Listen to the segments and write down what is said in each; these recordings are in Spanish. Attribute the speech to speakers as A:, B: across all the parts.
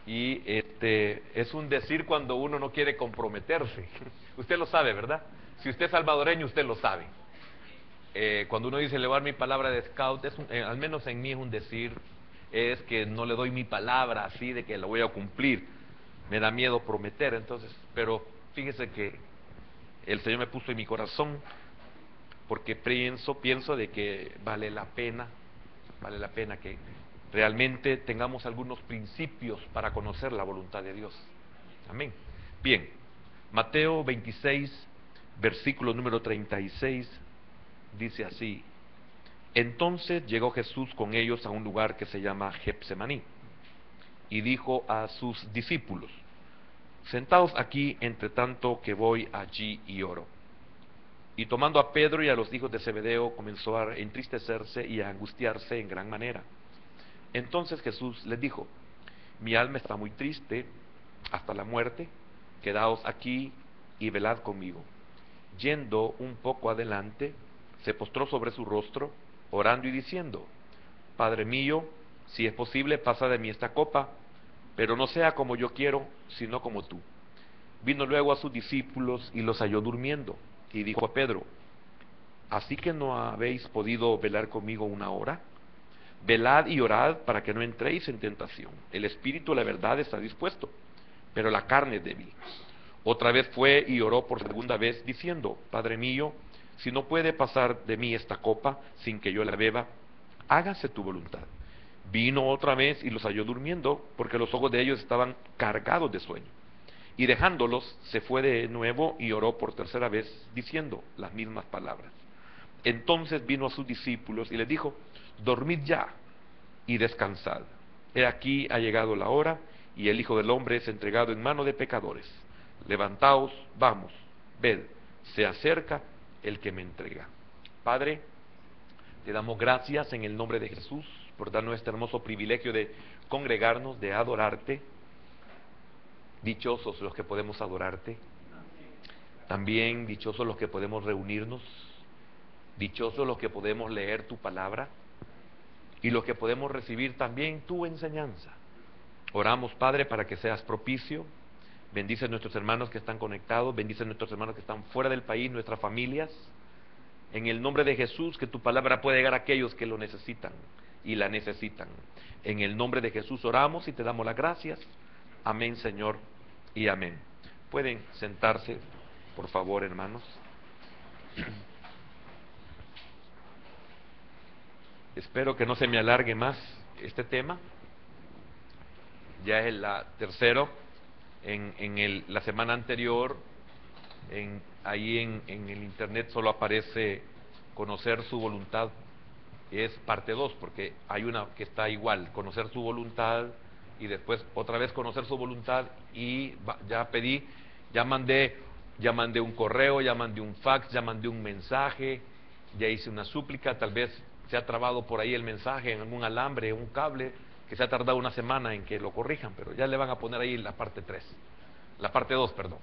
A: Y es un decir cuando uno no quiere comprometerse. Usted lo sabe, ¿verdad? Si usted es salvadoreño, usted lo sabe. Cuando uno dice le voy a dar mi palabra de scout, al menos en mí es un decir, es que no le doy mi palabra así de que la voy a cumplir. Me da miedo prometer, entonces, pero fíjese que el Señor me puso en mi corazón porque pienso de que vale la pena que realmente tengamos algunos principios para conocer la voluntad de Dios. Amén. Bien, Mateo 26, versículo número 36, dice así: entonces llegó Jesús con ellos a un lugar que se llama Getsemaní, y dijo a sus discípulos: sentaos aquí entre tanto que voy allí y oro. Y tomando a Pedro y a los hijos de Zebedeo, comenzó a entristecerse y a angustiarse en gran manera. Entonces Jesús les dijo: mi alma está muy triste hasta la muerte, quedaos aquí y velad conmigo. Yendo un poco adelante, se postró sobre su rostro, orando y diciendo: Padre mío, si es posible, pasa de mí esta copa, pero no sea como yo quiero, sino como tú. Vino luego a sus discípulos y los halló durmiendo, y dijo a Pedro: ¿así que no habéis podido velar conmigo una hora? Velad y orad para que no entréis en tentación. El espíritu, la verdad, está dispuesto, pero la carne es débil. Otra vez fue y oró por segunda vez, diciendo: Padre mío, si no puede pasar de mí esta copa sin que yo la beba, hágase tu voluntad. Vino otra vez y los halló durmiendo, porque los ojos de ellos estaban cargados de sueño. Y dejándolos, se fue de nuevo y oró por tercera vez, diciendo las mismas palabras. Entonces vino a sus discípulos y les dijo: dormid ya y descansad. He aquí ha llegado la hora, y el Hijo del Hombre es entregado en mano de pecadores. Levantaos, vamos, ved, se acerca el que me entrega. Padre, te damos gracias en el nombre de Jesús por darnos este hermoso privilegio de congregarnos, de adorarte. Dichosos los que podemos adorarte. También dichosos los que podemos reunirnos. Dichosos los que podemos leer tu palabra y los que podemos recibir también tu enseñanza. Oramos, Padre, para que seas propicio. Bendice a nuestros hermanos que están conectados, bendice a nuestros hermanos que están fuera del país, nuestras familias. En el nombre de Jesús, que tu palabra pueda llegar a aquellos que lo necesitan y la necesitan. En el nombre de Jesús oramos y te damos las gracias. Amén, Señor, y amén. Pueden sentarse, por favor, hermanos. Espero que no se me alargue más este tema. Ya es la tercero. La semana anterior, ahí en el internet solo aparece conocer su voluntad. Es parte 2, porque hay una que está igual, conocer su voluntad, y después otra vez conocer su voluntad, y ya mandé un correo, ya mandé un fax, ya mandé un mensaje, ya hice una súplica. Tal vez se ha trabado por ahí el mensaje en algún alambre, un cable, que se ha tardado una semana en que lo corrijan, pero ya le van a poner ahí la parte 3, la parte 2, perdón.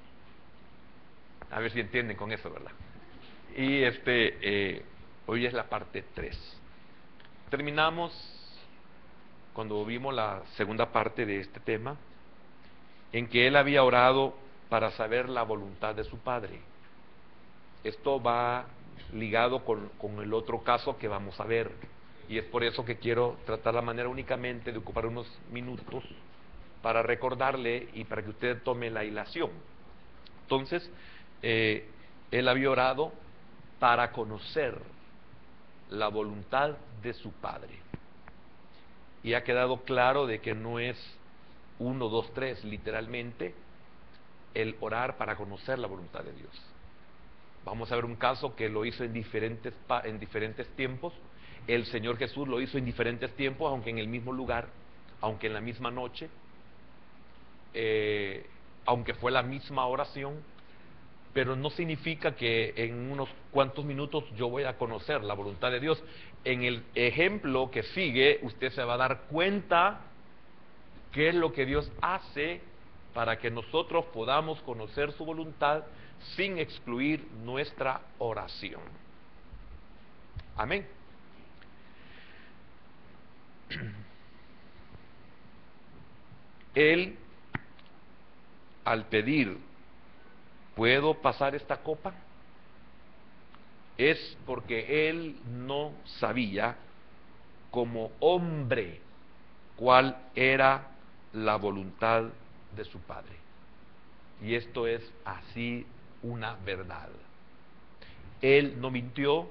A: A ver si entienden con eso, ¿verdad? Y hoy es la parte 3. Terminamos cuando vimos la segunda parte de este tema, en que él había orado para saber la voluntad de su Padre. Esto va ligado con el otro caso que vamos a ver, y es por eso que quiero tratar la manera únicamente de ocupar unos minutos para recordarle y para que usted tome la hilación. Entonces, él había orado para conocer la voluntad de su Padre, y ha quedado claro de que no es 1, 2, 3 literalmente el orar para conocer la voluntad de Dios. Vamos a ver un caso que lo hizo en diferentes tiempos. El Señor Jesús lo hizo en diferentes tiempos, aunque en el mismo lugar, aunque en la misma noche, aunque fue la misma oración, pero no significa que en unos cuantos minutos yo voy a conocer la voluntad de Dios. En el ejemplo que sigue, usted se va a dar cuenta qué es lo que Dios hace para que nosotros podamos conocer su voluntad sin excluir nuestra oración. Amén. Él, al pedir, ¿puedo pasar esta copa? Es porque él no sabía como hombre cuál era la voluntad de su Padre. Y esto es así una verdad. Él no mintió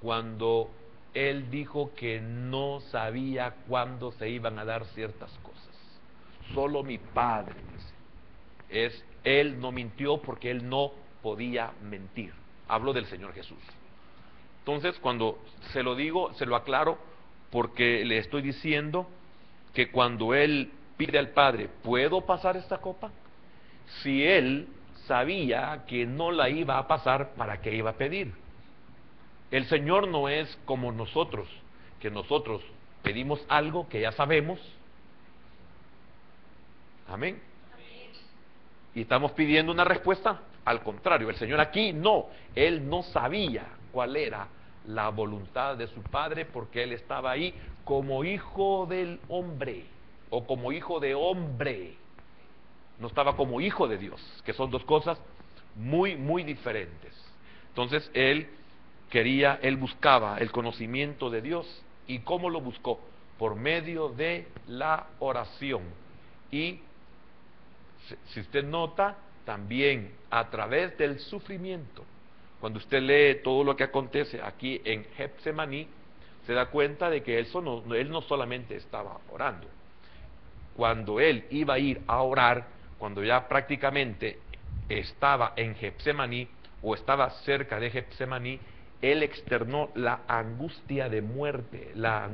A: cuando él dijo que no sabía cuándo se iban a dar ciertas cosas. Solo mi Padre, dice. Él no mintió porque él no podía mentir. Hablo del Señor Jesús. Entonces, cuando se lo digo, se lo aclaro, porque le estoy diciendo que cuando él pide al Padre, ¿puedo pasar esta copa? Si él sabía que no la iba a pasar, ¿para qué iba a pedir? El Señor no es como nosotros, que nosotros pedimos algo que ya sabemos. Amén. Y estamos pidiendo una respuesta. Al contrario, el Señor aquí no. Él no sabía cuál era la voluntad de su Padre, porque él estaba ahí como hijo del hombre, o como hijo de hombre. No estaba como hijo de Dios, que son dos cosas muy, muy diferentes. Entonces él buscaba el conocimiento de Dios. ¿Y cómo lo buscó? Por medio de la oración. Y si usted nota, también a través del sufrimiento. Cuando usted lee todo lo que acontece aquí en Getsemaní, se da cuenta de que él no solamente estaba orando. Cuando él iba a ir a orar, cuando ya prácticamente estaba en Getsemaní o estaba cerca de Getsemaní, él externó la angustia de muerte, la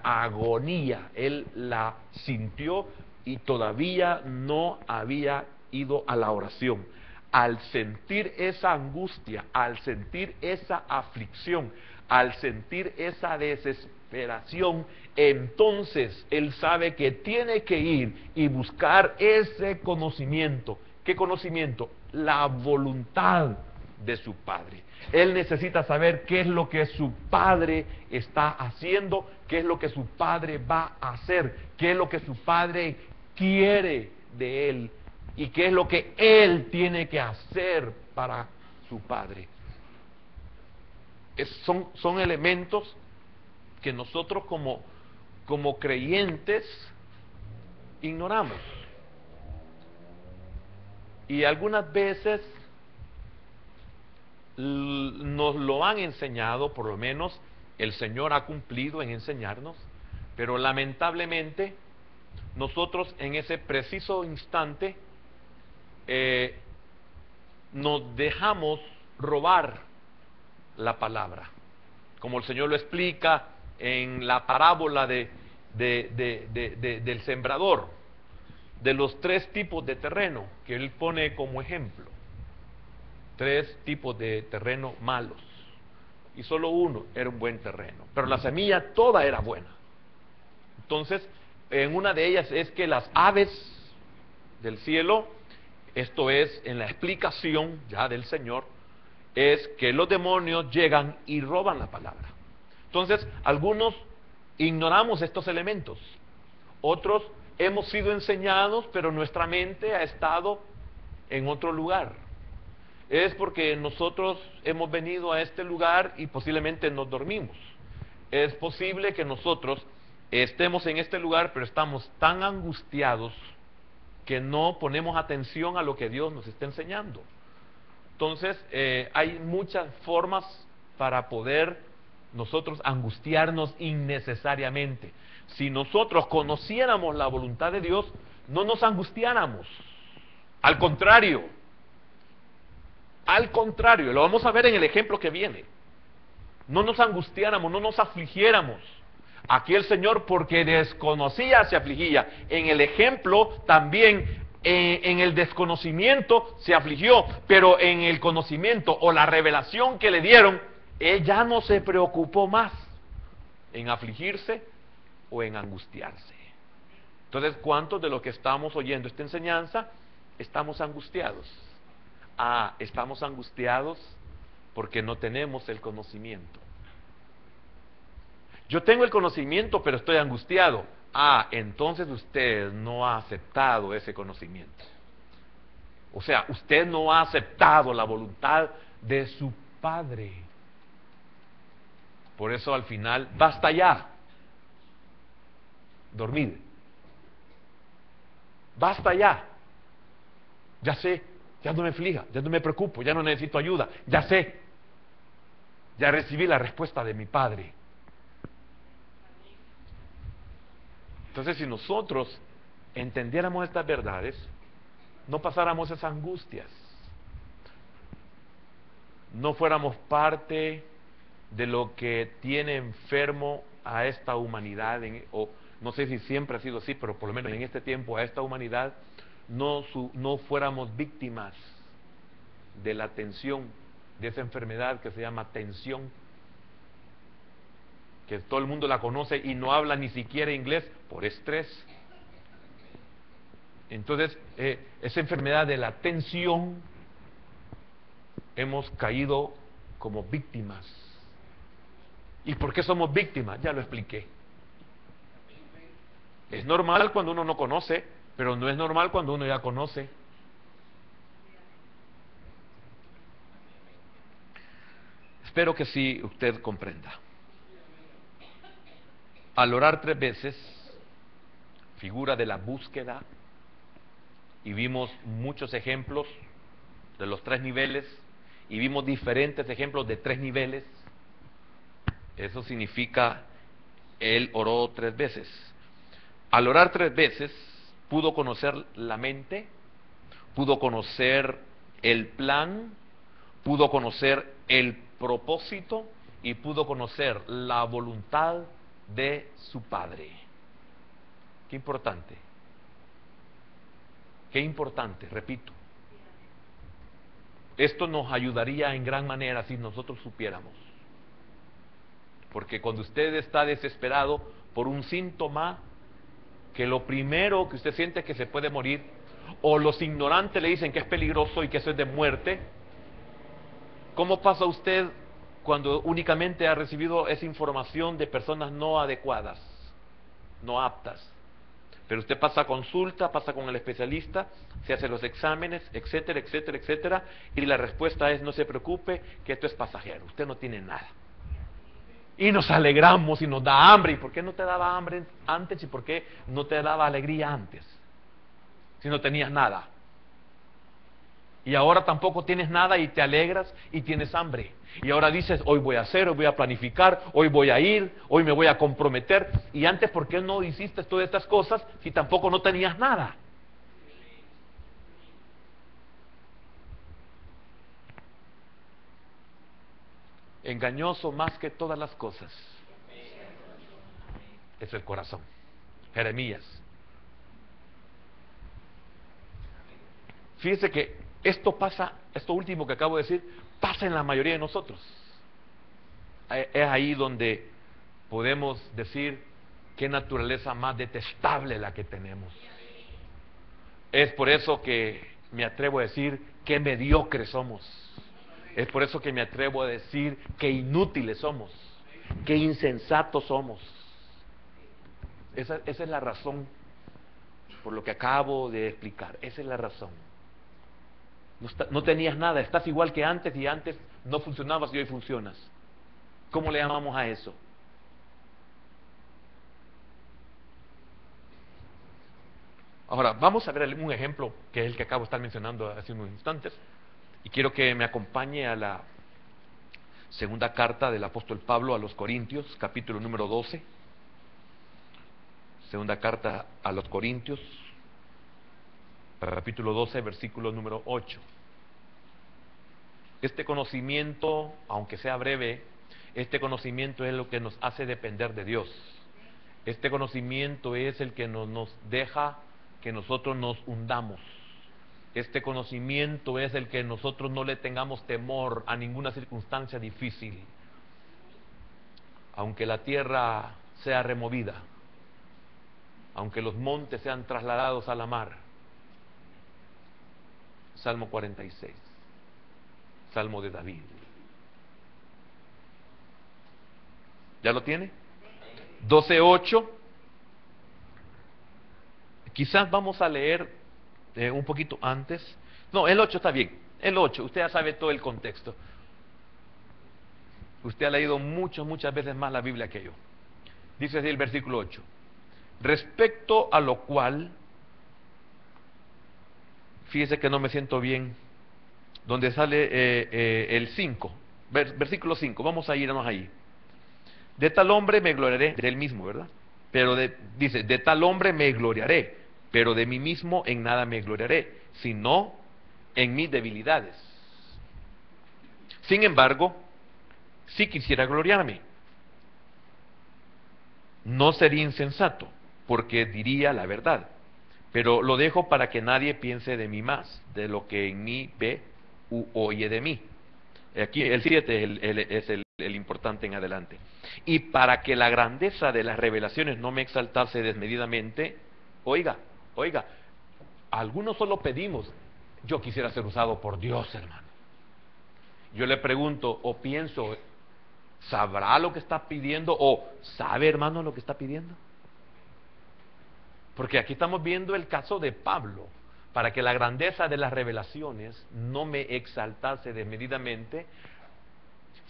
A: agonía. Él la sintió y todavía no había ido a la oración. Al sentir esa angustia, al sentir esa aflicción, al sentir esa desesperación, entonces él sabe que tiene que ir y buscar ese conocimiento. ¿Qué conocimiento? La voluntad de su Padre. Él necesita saber qué es lo que su Padre está haciendo, qué es lo que su Padre va a hacer, qué es lo que su Padre quiere de él y qué es lo que él tiene que hacer para su Padre. Son elementos que nosotros como creyentes ignoramos. Y algunas veces nos lo han enseñado, por lo menos el Señor ha cumplido en enseñarnos, pero lamentablemente nosotros en ese preciso instante nos dejamos robar la palabra, como el Señor lo explica en la parábola del sembrador, de los 3 tipos de terreno que él pone como ejemplo. 3 tipos de terreno malos, y solo uno era un buen terreno, pero la semilla toda era buena. Entonces, en una de ellas es que las aves del cielo, esto es en la explicación ya del Señor, es que los demonios llegan y roban la palabra. Entonces, algunos ignoramos estos elementos, otros hemos sido enseñados, pero nuestra mente ha estado en otro lugar. Es porque nosotros hemos venido a este lugar y posiblemente nos dormimos. Es posible que nosotros estemos en este lugar, pero estamos tan angustiados que no ponemos atención a lo que Dios nos está enseñando. Entonces, hay muchas formas para poder nosotros angustiarnos innecesariamente. Si nosotros conociéramos la voluntad de Dios, no nos angustiáramos. Al contrario, lo vamos a ver en el ejemplo que viene. No nos angustiáramos, no nos afligiéramos. Aquí el Señor, porque desconocía, se afligía. En el ejemplo también, en el desconocimiento se afligió, pero en el conocimiento o la revelación que le dieron, él ya no se preocupó más en afligirse o en angustiarse. Entonces, ¿cuántos de los que estamos oyendo esta enseñanza estamos angustiados? Estamos angustiados porque no tenemos el conocimiento. Yo tengo el conocimiento, pero estoy angustiado. entonces usted no ha aceptado ese conocimiento. O sea, usted no ha aceptado la voluntad de su Padre. Por eso al final, basta ya. Dormid. Basta ya. Ya sé, ya no me aflija, ya no me preocupo, ya no necesito ayuda, ya sé. Ya recibí la respuesta de mi Padre. Entonces, si nosotros entendiéramos estas verdades, no pasáramos esas angustias, no fuéramos parte de lo que tiene enfermo a esta humanidad, o no sé si siempre ha sido así, pero por lo menos en este tiempo a esta humanidad, no fuéramos víctimas de la tensión, de esa enfermedad que se llama tensión, que todo el mundo la conoce y no habla ni siquiera inglés por estrés. Entonces, esa enfermedad de la tensión, hemos caído como víctimas. ¿Y por qué somos víctimas? Ya lo expliqué. Es normal cuando uno no conoce, pero no es normal cuando uno ya conoce. Espero que sí usted comprenda. Al orar 3 veces, figura de la búsqueda, y vimos muchos ejemplos de los 3 niveles, y vimos diferentes ejemplos de 3 niveles. Eso significa, él oró 3 veces. Al orar 3 veces, pudo conocer la mente, pudo conocer el plan, pudo conocer el propósito y pudo conocer la voluntad de su Padre. Qué importante. Qué importante, repito. Esto nos ayudaría en gran manera si nosotros supiéramos. Porque cuando usted está desesperado por un síntoma, que lo primero que usted siente es que se puede morir, o los ignorantes le dicen que es peligroso y que eso es de muerte, ¿cómo pasa usted cuando únicamente ha recibido esa información de personas no adecuadas, no aptas? Pero usted pasa consulta, pasa con el especialista, se hace los exámenes, etcétera, etcétera, etcétera, y la respuesta es: no se preocupe, que esto es pasajero, usted no tiene nada. Y nos alegramos y nos da hambre. ¿Y por qué no te daba hambre antes? ¿Y por qué no te daba alegría antes? Si no tenías nada. Y ahora tampoco tienes nada y te alegras y tienes hambre. Y ahora dices: hoy voy a hacer, hoy voy a planificar, hoy voy a ir, hoy me voy a comprometer. Y antes, ¿por qué no hiciste todas estas cosas si tampoco no tenías nada? Engañoso más que todas las cosas es el corazón. Jeremías. Fíjese que esto pasa, esto último que acabo de decir, pasa en la mayoría de nosotros. Es ahí donde podemos decir qué naturaleza más detestable la que tenemos. Es por eso que me atrevo a decir qué mediocres somos. Es por eso que me atrevo a decir qué inútiles somos, qué insensatos somos. Esa es la razón por lo que acabo de explicar. Esa es la razón. No tenías nada, estás igual que antes, y antes no funcionabas y hoy funcionas. ¿Cómo le llamamos a eso? Ahora, vamos a ver un ejemplo que es el que acabo de estar mencionando hace unos instantes, y quiero que me acompañe a la segunda carta del apóstol Pablo a los Corintios, capítulo número 12. Segunda carta a los Corintios, capítulo 12, versículo número 8. Este conocimiento, aunque sea breve, este conocimiento es lo que nos hace depender de Dios. Este conocimiento es el que nos deja que nosotros nos hundamos. Este conocimiento es el que nosotros no le tengamos temor a ninguna circunstancia difícil, aunque la tierra sea removida, aunque los montes sean trasladados a la mar. Salmo 46, Salmo de David. ¿Ya lo tiene? 12:8. Quizás vamos a leer un poquito antes. No, el 8 está bien. El 8, usted ya sabe todo el contexto. Usted ha leído muchas veces más la Biblia que yo. Dice así el versículo 8. Respecto a lo cual, fíjese que no me siento bien, donde sale el 5, versículo 5, vamos a irnos ahí. De tal hombre me gloriaré, de él mismo, ¿verdad? Pero dice, de tal hombre me gloriaré, pero de mí mismo en nada me gloriaré, sino en mis debilidades. Sin embargo, si quisiera gloriarme, no sería insensato, porque diría la verdad, pero lo dejo para que nadie piense de mí más, de lo que en mí ve u oye de mí. Aquí el 7 es el importante en adelante. Y para que la grandeza de las revelaciones no me exaltase desmedidamente, oiga, algunos solo pedimos, yo quisiera ser usado por Dios, hermano. Yo le pregunto o pienso, ¿sabrá lo que está pidiendo? ¿O sabe, hermano, lo que está pidiendo? Porque aquí estamos viendo el caso de Pablo. Para que la grandeza de las revelaciones no me exaltase desmedidamente,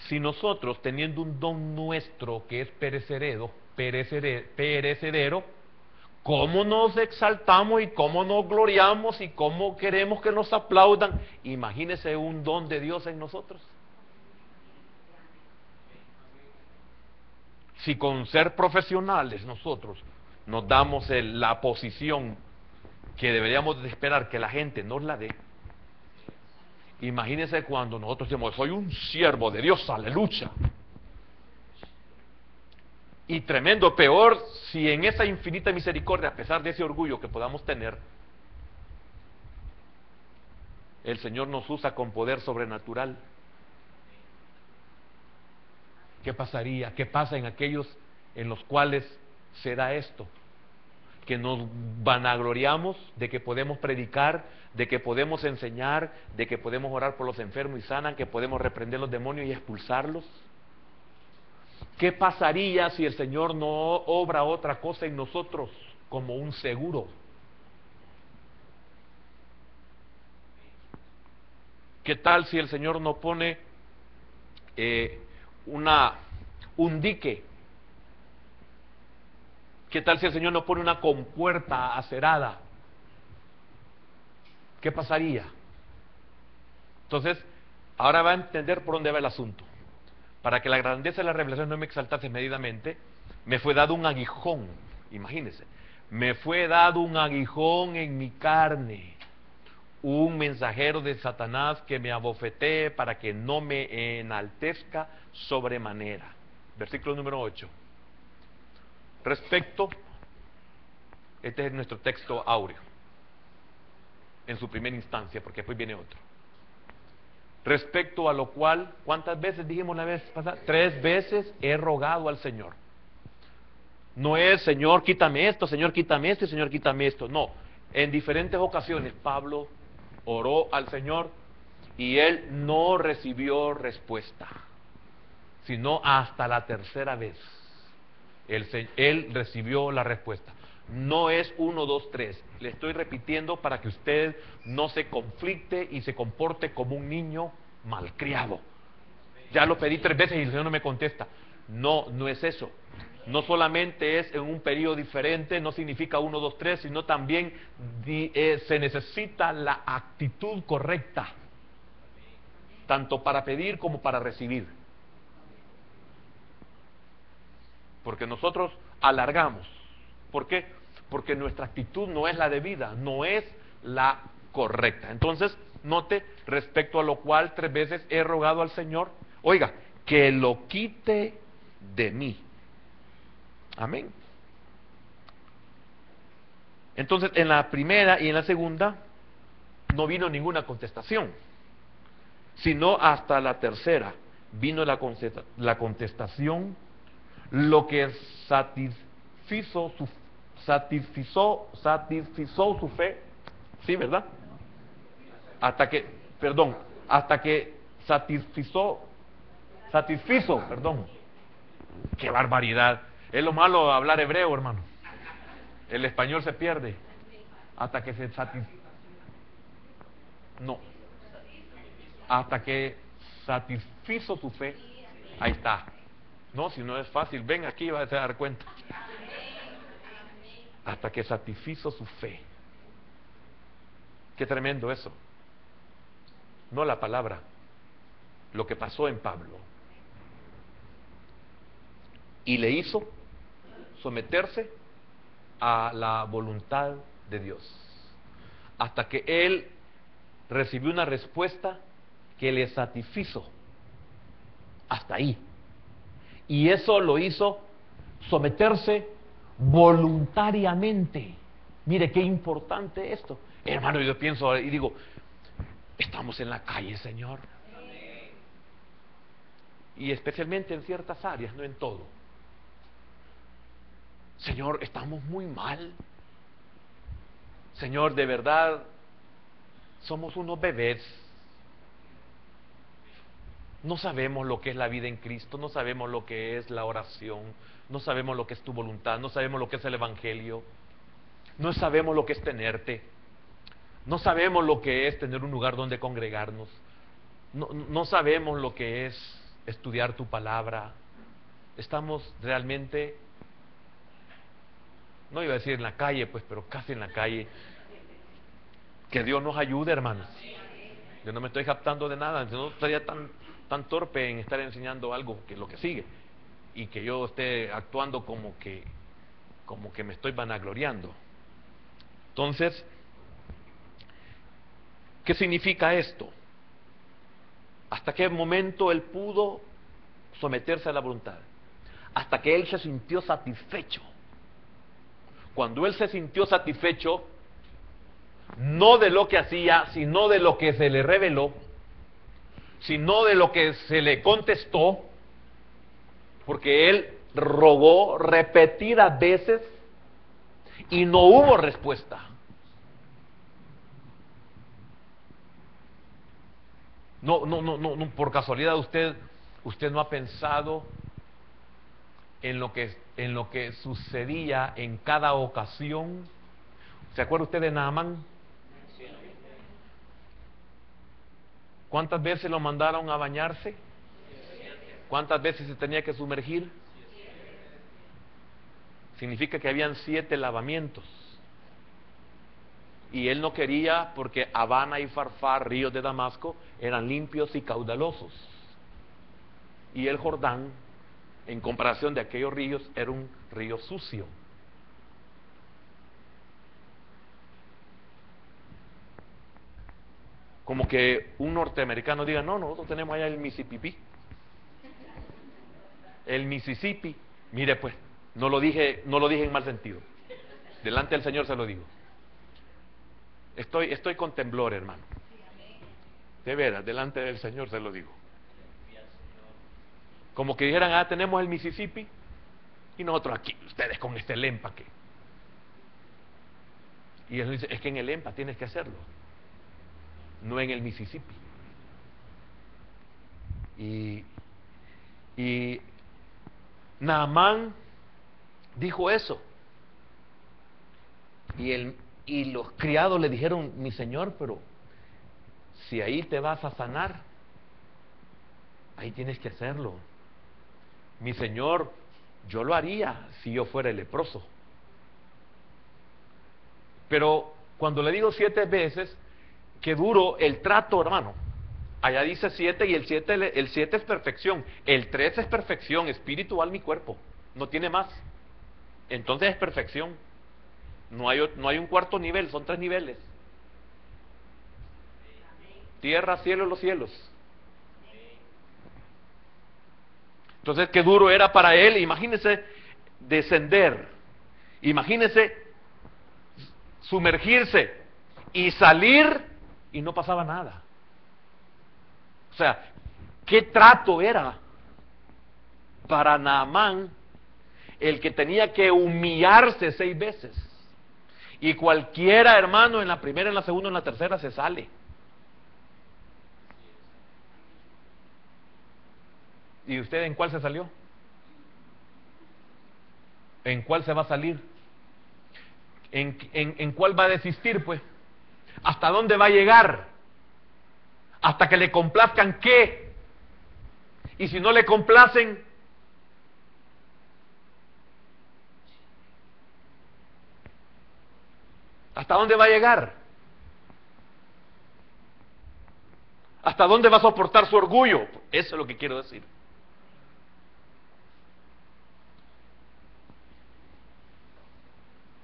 A: si nosotros, teniendo un don nuestro que es perecedero, ¿cómo nos exaltamos y cómo nos gloriamos y cómo queremos que nos aplaudan? Imagínese un don de Dios en nosotros. Si con ser profesionales nosotros nos damos la posición que deberíamos de esperar que la gente nos la dé, imagínense cuando nosotros decimos, soy un siervo de Dios, aleluya. Y tremendo, peor si en esa infinita misericordia, a pesar de ese orgullo que podamos tener, el Señor nos usa con poder sobrenatural. ¿Qué pasaría? ¿Qué pasa en aquellos en los cuales se da esto? Que nos vanagloriamos de que podemos predicar, de que podemos enseñar, de que podemos orar por los enfermos y sanan, que podemos reprender los demonios y expulsarlos. ¿Qué pasaría si el Señor no obra otra cosa en nosotros como un seguro? ¿Qué tal si el Señor no pone un dique? ¿Qué tal si el Señor no pone una compuerta acerada? ¿Qué pasaría? Entonces, ahora va a entender por dónde va el asunto. Para que la grandeza de la revelación no me exaltase medidamente, me fue dado un aguijón, imagínense, me fue dado un aguijón en mi carne, un mensajero de Satanás que me abofetee para que no me enaltezca sobremanera. Versículo número 8. Respecto, este es nuestro texto áureo, en su primera instancia, porque después viene otro. Respecto a lo cual, ¿cuántas veces dijimos la vez pasada? 3 veces he rogado al Señor. No es, Señor, quítame esto, Señor, quítame esto, y Señor, quítame esto. No, en diferentes ocasiones Pablo oró al Señor y él no recibió respuesta, sino hasta la tercera vez. Él recibió la respuesta. No es 1, 2, 3. Le estoy repitiendo para que usted no se conflicte y se comporte como un niño malcriado. Ya lo pedí 3 veces y el Señor no me contesta. No, no es eso. No solamente es en un periodo diferente, no significa 1, 2, 3, sino también se necesita la actitud correcta, tanto para pedir como para recibir. Porque nosotros alargamos. ¿Por qué? Porque nuestra actitud no es la debida, no es la correcta. Entonces, note, respecto a lo cual 3 veces he rogado al Señor, oiga, que lo quite de mí. Amén. Entonces, en la primera y en la segunda no vino ninguna contestación, sino hasta la tercera vino la contestación, lo que satisfizo su fe, ¿sí, verdad? Hasta que satisfizo, perdón. ¡Qué barbaridad! Es lo malo de hablar hebreo, hermano. El español se pierde. hasta que no, hasta que satisfizo su fe. Ahí está. No, si no es fácil, ven aquí, vas a dar cuenta. Hasta que satisfizo su fe. Qué tremendo eso. No la palabra, lo que pasó en Pablo. Y le hizo someterse a la voluntad de Dios, hasta que él recibió una respuesta que le satisfizo. Hasta ahí. Y eso lo hizo someterse voluntariamente. Mire qué importante esto. Hermano, yo pienso y digo, estamos en la calle, Señor. Y especialmente en ciertas áreas, no en todo. Señor, estamos muy mal. Señor, de verdad, somos unos bebés. No sabemos lo que es la vida en Cristo, no sabemos lo que es la oración, no sabemos lo que es tu voluntad, no sabemos lo que es el Evangelio, no sabemos lo que es tenerte, no sabemos lo que es tener un lugar donde congregarnos, no sabemos lo que es estudiar tu palabra. Estamos realmente, no iba a decir en la calle, pues, pero casi en la calle. Que Dios nos ayude, hermanos. Yo no me estoy captando de nada, yo no estaría tan torpe en estar enseñando algo que lo que sigue, y que yo esté actuando como que me estoy vanagloriando. Entonces, ¿qué significa esto? ¿Hasta qué momento él pudo someterse a la voluntad? Hasta que él se sintió satisfecho. Cuando él se sintió satisfecho, no de lo que hacía, sino de lo que se le reveló, sino de lo que se le contestó, porque él rogó repetidas veces y no hubo respuesta. No, por casualidad usted no ha pensado en lo que sucedía en cada ocasión. ¿Se acuerda usted de Naamán? ¿Cuántas veces lo mandaron a bañarse? ¿Cuántas veces se tenía que sumergir? Significa que habían 7 lavamientos. Y él no quería, porque Habana y Farfar, ríos de Damasco, eran limpios y caudalosos. Y el Jordán, en comparación de aquellos ríos, era un río sucio. Como que un norteamericano diga, no, nosotros tenemos allá el Mississippi. El Mississippi. Mire pues, no lo dije en mal sentido. Delante del Señor se lo digo. Estoy con temblor, hermano. De veras, delante del Señor se lo digo. Como que dijeran, tenemos el Mississippi, y nosotros aquí, ustedes con este empaque. Y él dice, es que en el EMPA tienes que hacerlo, no en el Mississippi. Y Naamán dijo eso. Y los criados le dijeron, mi señor, pero si ahí te vas a sanar, ahí tienes que hacerlo. Mi señor, yo lo haría si yo fuera el leproso. Pero cuando le digo 7 veces, que duro el trato, hermano. Allá dice 7 y el 7 es perfección. El 3 es perfección, espíritu, alma y cuerpo. No tiene más. Entonces es perfección. No hay un cuarto nivel, son 3 niveles. Tierra, cielo y los cielos. Entonces qué duro era para él. Imagínese descender. Imagínese sumergirse y salir y no pasaba nada. O sea, ¿qué trato era para Naamán el que tenía que humillarse 6 veces? Y cualquiera, hermano, en la primera, en la segunda, en la tercera se sale. ¿Y usted en cuál se salió? ¿En cuál se va a salir? ¿En cuál va a desistir, pues? ¿Hasta dónde va a llegar? ¿Hasta que le complazcan qué? Y si no le complacen, ¿hasta dónde va a llegar? ¿Hasta dónde va a soportar su orgullo? Eso es lo que quiero decir.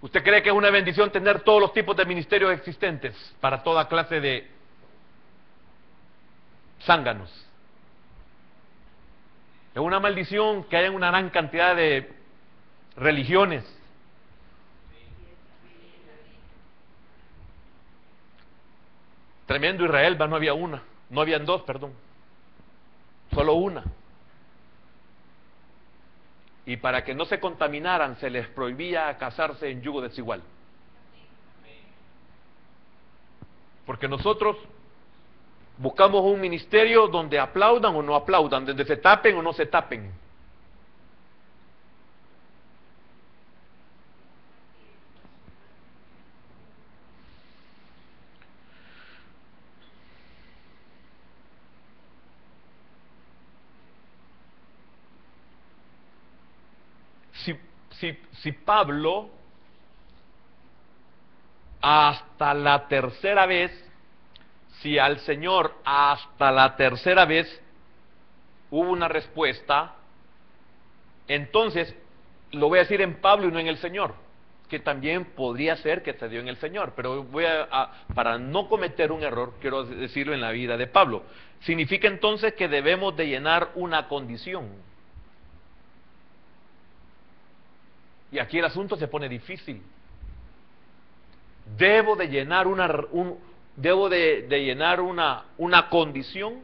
A: ¿Usted cree que es una bendición tener todos los tipos de ministerios existentes para toda clase de zánganos? Es una maldición que haya una gran cantidad de religiones. Tremendo Israel, no había una, no habían dos, perdón, solo una. Y para que no se contaminaran, se les prohibía casarse en yugo desigual. Porque nosotros buscamos un ministerio donde aplaudan o no aplaudan, donde se tapen o no se tapen. Si Pablo hasta la tercera vez, si al Señor hasta la tercera vez hubo una respuesta, entonces lo voy a decir en Pablo y no en el Señor, que también podría ser que se dio en el Señor, pero para no cometer un error, quiero decirlo en la vida de Pablo. Significa entonces que debemos de llenar una condición. Y aquí el asunto se pone difícil. Debo de llenar una condición.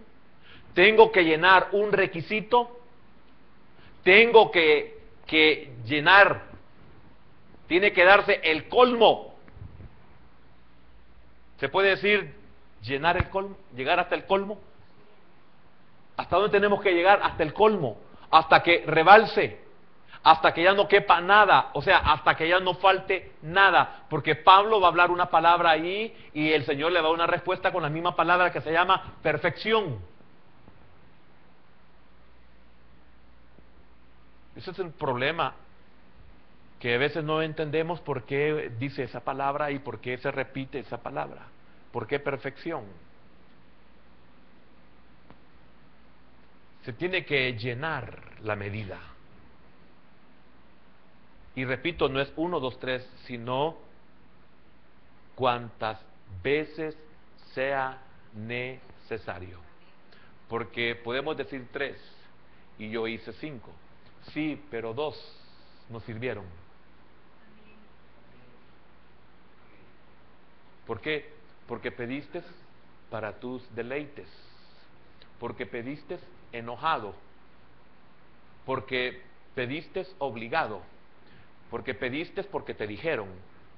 A: Tengo que llenar un requisito. Tengo que llenar. Tiene que darse el colmo. ¿Se puede decir llenar el colmo? ¿Llegar hasta el colmo? ¿Hasta dónde tenemos que llegar? Hasta el colmo. Hasta que rebalse. Hasta que ya no quepa nada, o sea, hasta que ya no falte nada, porque Pablo va a hablar una palabra ahí y el Señor le va a dar una respuesta con la misma palabra que se llama perfección. Ese es el problema, que a veces no entendemos por qué dice esa palabra y por qué se repite esa palabra. ¿Por qué perfección? Se tiene que llenar la medida. Y repito, no es 1, 2, 3, sino cuantas veces sea necesario. Porque podemos decir 3 y yo hice 5. Sí, pero 2 no sirvieron. ¿Por qué? Porque pediste para tus deleites. Porque pediste enojado. Porque pediste obligado. Porque pediste porque te dijeron,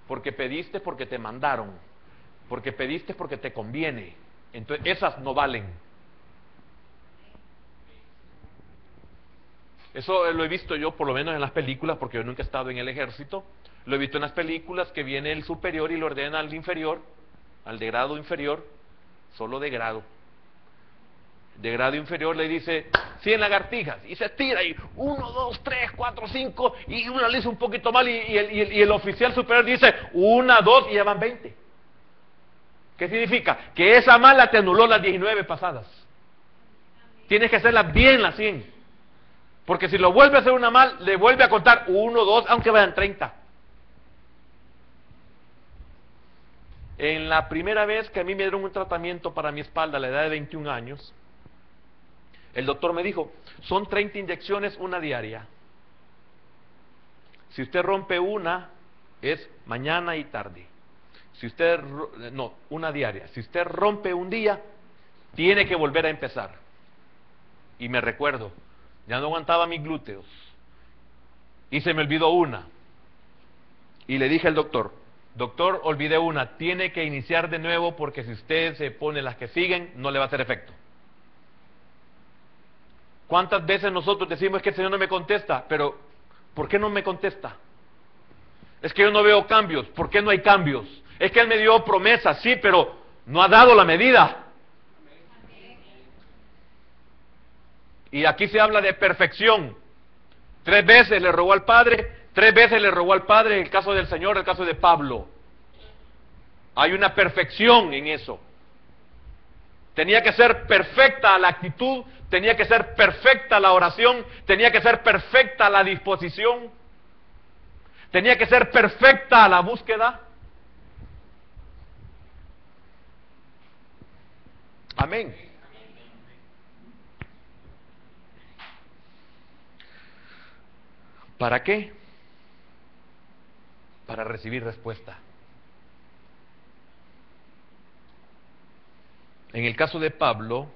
A: porque pediste porque te mandaron, porque pediste porque te conviene. Entonces esas no valen. Eso lo he visto yo por lo menos en las películas, porque yo nunca he estado en el ejército. Lo he visto en las películas que viene el superior y lo ordena al inferior, al de grado inferior, solo de grado. De grado inferior le dice 100 lagartijas y se tira y 1, 2, 3, 4, 5 y una le hizo un poquito mal y el oficial superior dice 1, 2 y ya van 20. ¿Qué significa? Que esa mala te anuló las 19 pasadas. Tienes que hacerlas bien las 100, porque si lo vuelve a hacer una mal, le vuelve a contar 1, 2, aunque vayan 30. En la primera vez que a mí me dieron un tratamiento para mi espalda a la edad de 21 años, el doctor me dijo, son 30 inyecciones, una diaria. Si usted rompe una, es mañana y tarde. Si usted, no, una diaria. Si usted rompe un día, tiene que volver a empezar. Y me recuerdo, ya no aguantaba mis glúteos. Y se me olvidó una. Y le dije al doctor, olvidé una, tiene que iniciar de nuevo porque si usted se pone las que siguen, no le va a hacer efecto. ¿Cuántas veces nosotros decimos que el Señor no me contesta? Pero, ¿por qué no me contesta? Es que yo no veo cambios. ¿Por qué no hay cambios? Es que Él me dio promesas, sí, pero no ha dado la medida. Y aquí se habla de perfección. 3 veces le rogó al Padre, 3 veces le rogó al Padre, el caso del Señor, el caso de Pablo. Hay una perfección en eso. Tenía que ser perfecta la actitud, tenía que ser perfecta la oración, tenía que ser perfecta la disposición, tenía que ser perfecta la búsqueda. Amén. ¿Para qué? Para recibir respuesta. En el caso de Pablo,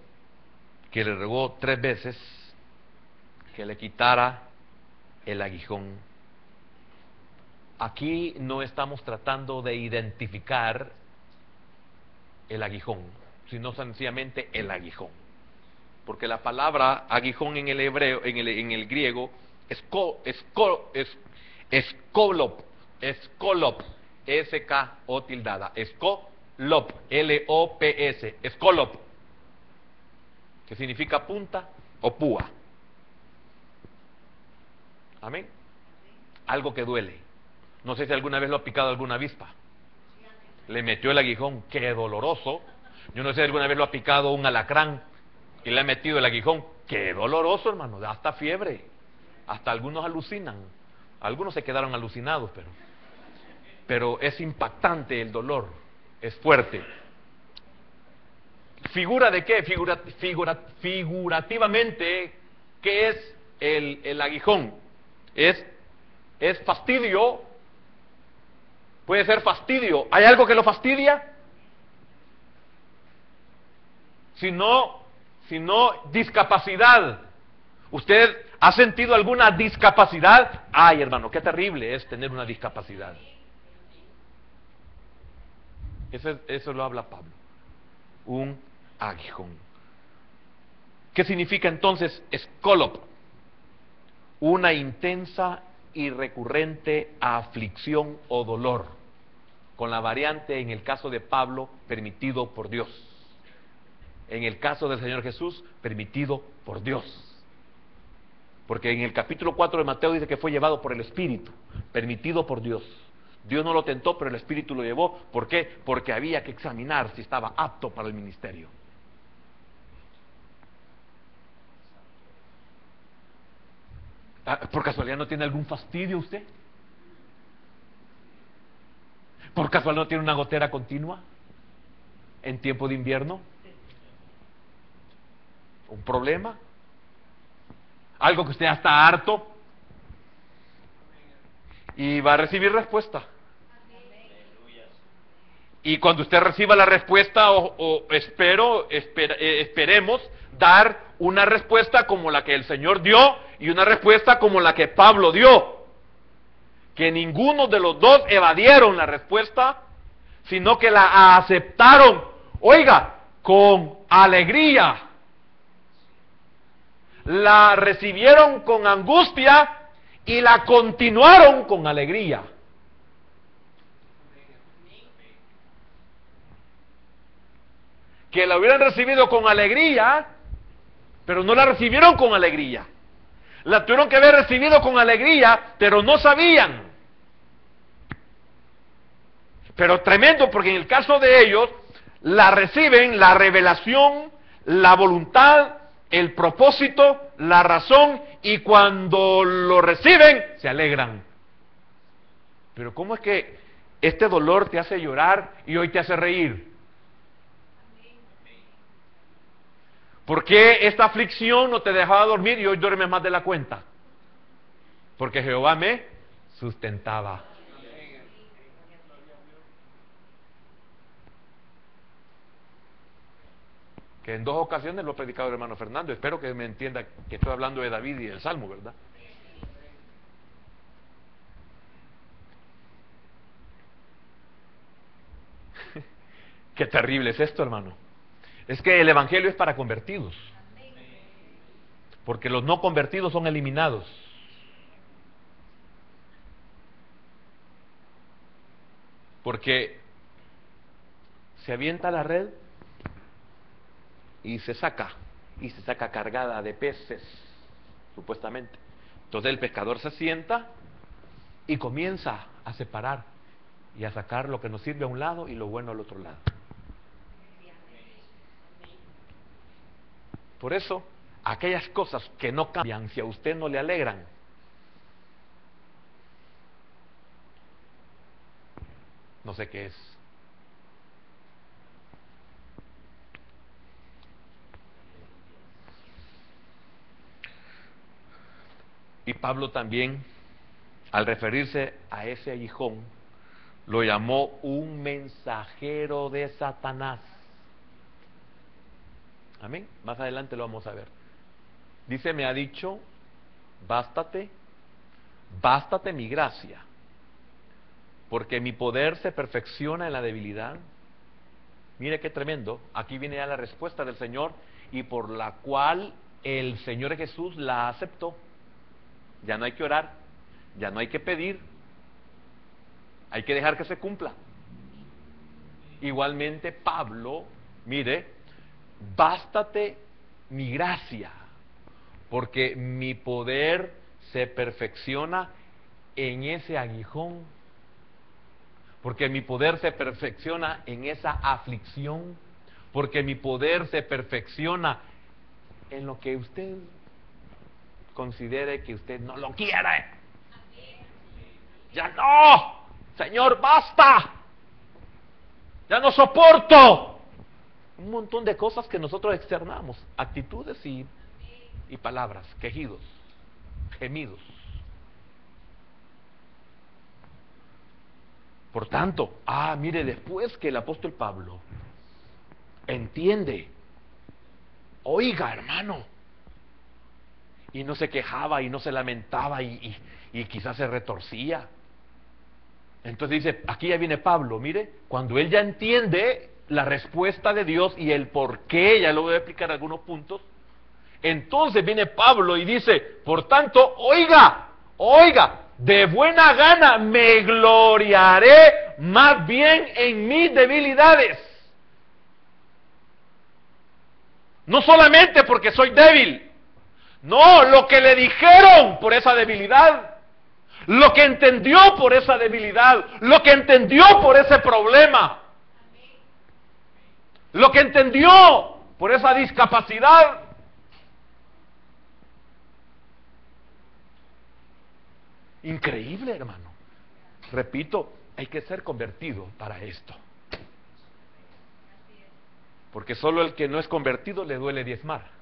A: que le rogó 3 veces que le quitara el aguijón. Aquí no estamos tratando de identificar el aguijón, sino sencillamente el porque la palabra aguijón en el hebreo, en el griego, escolop, S-K-O tildada, escolop, L-O-P-S, escolop, que significa punta o púa. Amén. Algo que duele. No sé si alguna vez lo ha picado alguna avispa. Le metió el aguijón, qué doloroso. Yo no sé si alguna vez lo ha picado un alacrán y le ha metido el aguijón, qué doloroso, hermano, da hasta fiebre. Hasta algunos alucinan. Algunos se quedaron alucinados, pero es impactante el dolor, es fuerte. ¿Figura de qué? Figurativamente, ¿qué es el aguijón? Es fastidio. Puede ser fastidio. ¿Hay algo que lo fastidia? Si no, discapacidad. ¿Usted ha sentido alguna discapacidad? Ay, hermano, qué terrible es tener una discapacidad. Eso lo habla Pablo. Un aguijón. ¿Qué significa entonces escolop? Una intensa y recurrente aflicción o dolor, con la variante en el caso de Pablo, permitido por Dios. En el caso del Señor Jesús, permitido por Dios. Porque en el capítulo 4 de Mateo dice que fue llevado por el Espíritu, permitido por Dios. Dios no lo tentó, pero el Espíritu lo llevó. ¿Por qué? Porque había que examinar si estaba apto para el ministerio. ¿Por casualidad no tiene algún fastidio usted? ¿Por casualidad no tiene una gotera continua en tiempo de invierno? ¿Un problema? ¿Algo que usted ya está harto? Y va a recibir respuesta. Y cuando usted reciba la respuesta, esperemos dar una respuesta como la que el Señor dio y una respuesta como la que Pablo dio. Que ninguno de los dos evadieron la respuesta, sino que la aceptaron, oiga, con alegría. La recibieron con angustia y la continuaron con alegría. Que la hubieran recibido con alegría, pero no la recibieron con alegría. La tuvieron que haber recibido con alegría, pero no sabían. Pero tremendo, porque en el caso de ellos, la reciben la revelación, la voluntad, el propósito, la razón, y cuando lo reciben, se alegran. Pero ¿cómo es que este dolor te hace llorar y hoy te hace reír? ¿Por qué esta aflicción no te dejaba dormir y hoy duermes más de la cuenta? Porque Jehová me sustentaba. Que en 2 ocasiones lo ha predicado el hermano Fernando. Espero que me entienda que estoy hablando de David y del Salmo, ¿verdad? Qué terrible es esto, hermano. Es que el evangelio es para convertidos. Porque los no convertidos son eliminados. Porque se avienta la red y se saca cargada de peces, supuestamente. Entonces el pescador se sienta y comienza a separar y a sacar lo que nos sirve a un lado y lo bueno al otro lado. Por eso, aquellas cosas que no cambian, si a usted no le alegran, no sé qué es. Y Pablo también, al referirse a ese aguijón, lo llamó un mensajero de Satanás. Amén. Más adelante lo vamos a ver. Dice, me ha dicho, bástate mi gracia, porque mi poder se perfecciona en la debilidad. Mire qué tremendo. Aquí viene ya la respuesta del Señor, y por la cual el Señor Jesús la aceptó. Ya no hay que orar, ya no hay que pedir, hay que dejar que se cumpla. Igualmente Pablo, mire, bástate mi gracia, porque mi poder se perfecciona en ese aguijón, porque mi poder se perfecciona en esa aflicción, porque mi poder se perfecciona en lo que usted considere que usted no lo quiere. Ya no, Señor, basta, ya no soporto. Un montón de cosas que nosotros externamos, actitudes y palabras, quejidos, gemidos. Por tanto, mire, después que el apóstol Pablo entiende, oiga, hermano, y no se quejaba y no se lamentaba y quizás se retorcía. Entonces dice, aquí ya viene Pablo, mire, cuando él ya entiende la respuesta de Dios y el por qué, ya lo voy a explicar algunos puntos, entonces viene Pablo y dice, por tanto, oiga, de buena gana me gloriaré más bien en mis debilidades. No solamente porque soy débil, no, lo que le dijeron por esa debilidad, lo que entendió por esa debilidad, lo que entendió por ese problema, lo que entendió por esa discapacidad. Increíble, hermano. Repito, hay que ser convertido para esto. Porque solo el que no es convertido le duele diezmar.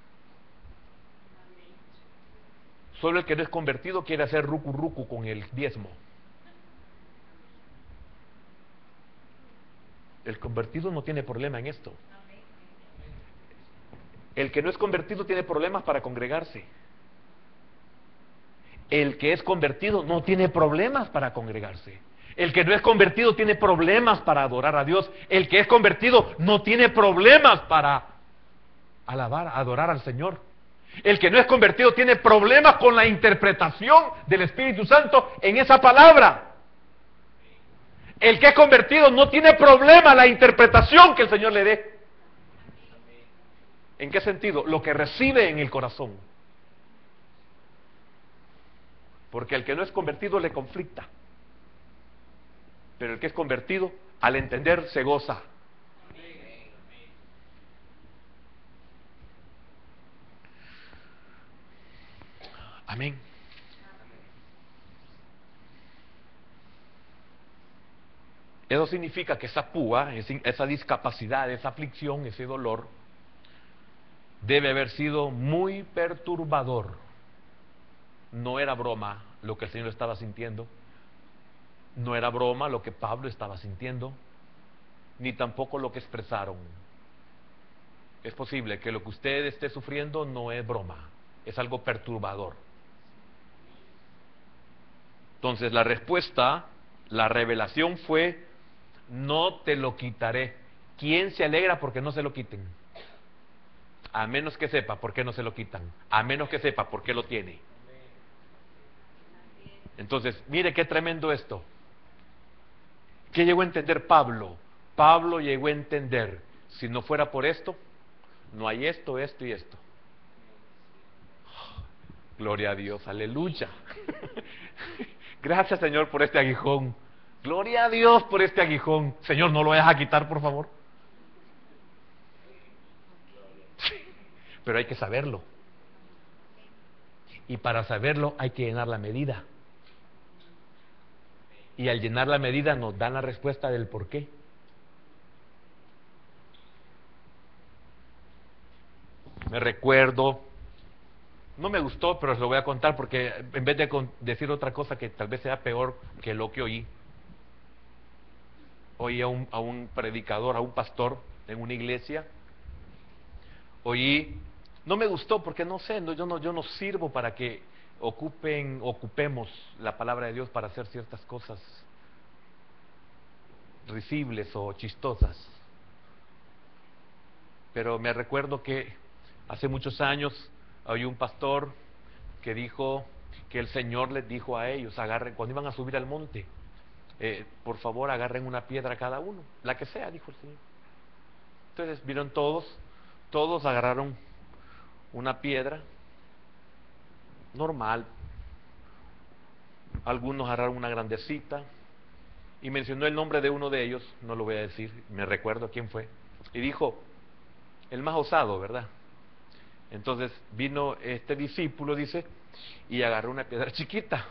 A: Solo el que no es convertido quiere hacer rucu con el diezmo. El convertido no tiene problema en esto. El que no es convertido tiene problemas para congregarse. El que es convertido no tiene problemas para congregarse. El que no es convertido tiene problemas para adorar a Dios. El que es convertido no tiene problemas para alabar, adorar al Señor. El que no es convertido tiene problemas con la interpretación del Espíritu Santo en esa palabra. El que es convertido no tiene problema la interpretación que el Señor le dé. ¿En qué sentido? Lo que recibe en el corazón. Porque el que no es convertido le conflicta. Pero el que es convertido, al entender, se goza. Amén. Eso significa que esa púa, esa discapacidad, esa aflicción, ese dolor, debe haber sido muy perturbador. No era broma lo que el Señor estaba sintiendo, no era broma lo que Pablo estaba sintiendo, ni tampoco lo que expresaron. Es posible que lo que usted esté sufriendo no es broma, es algo perturbador. Entonces la respuesta, la revelación fue, no te lo quitaré. ¿Quién se alegra porque no se lo quiten? A menos que sepa por qué no se lo quitan, a menos que sepa por qué lo tiene. Entonces, mire qué tremendo esto. ¿Qué llegó a entender Pablo? Pablo llegó a entender, si no fuera por esto, no hay esto, esto y esto. Gloria a Dios, aleluya. Gracias, Señor, por este aguijón. Gloria a Dios por este aguijón. Señor, no lo vayas a quitar, por favor. Pero hay que saberlo. Y para saberlo hay que llenar la medida. Y al llenar la medida nos dan la respuesta del por qué. Me recuerdo, no me gustó, pero se lo voy a contar porque en vez de decir otra cosa que tal vez sea peor que lo que oí. Oí a un predicador, a un pastor en una iglesia. Oí, no me gustó porque no sé, yo no sirvo para que ocupemos la palabra de Dios para hacer ciertas cosas risibles o chistosas. Pero me recuerdo que hace muchos años hay un pastor que dijo que el Señor les dijo a ellos, cuando iban a subir al monte, por favor agarren una piedra cada uno, la que sea, dijo el Señor. Entonces vieron todos agarraron una piedra normal, algunos agarraron una grandecita, y mencionó el nombre de uno de ellos, no lo voy a decir, me recuerdo quién fue, y dijo, el más osado, ¿verdad? Entonces vino este discípulo, dice, y agarró una piedra chiquita.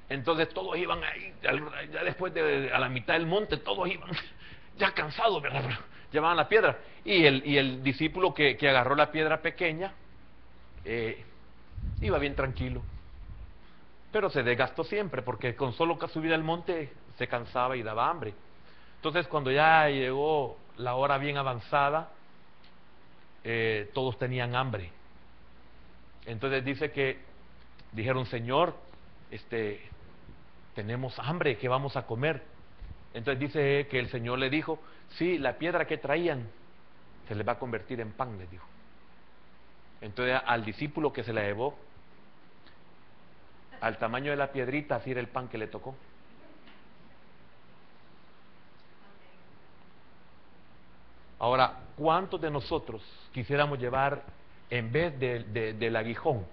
A: Entonces todos iban ahí, ya después a la mitad del monte, todos iban ya cansados, ¿verdad? Llevaban la piedra. Y el discípulo que agarró la piedra pequeña, iba bien tranquilo. Pero se desgastó siempre, porque con solo subir al monte se cansaba y daba hambre. Entonces cuando ya llegó la hora bien avanzada, todos tenían hambre. Entonces dice que dijeron, Señor, tenemos hambre, ¿qué vamos a comer? Entonces dice que el Señor le dijo, sí, la piedra que traían se les va a convertir en pan, les dijo. Entonces al discípulo que se la llevó, al tamaño de la piedrita, así era el pan que le tocó. Ahora, ¿cuántos de nosotros quisiéramos llevar, en vez del aguijón,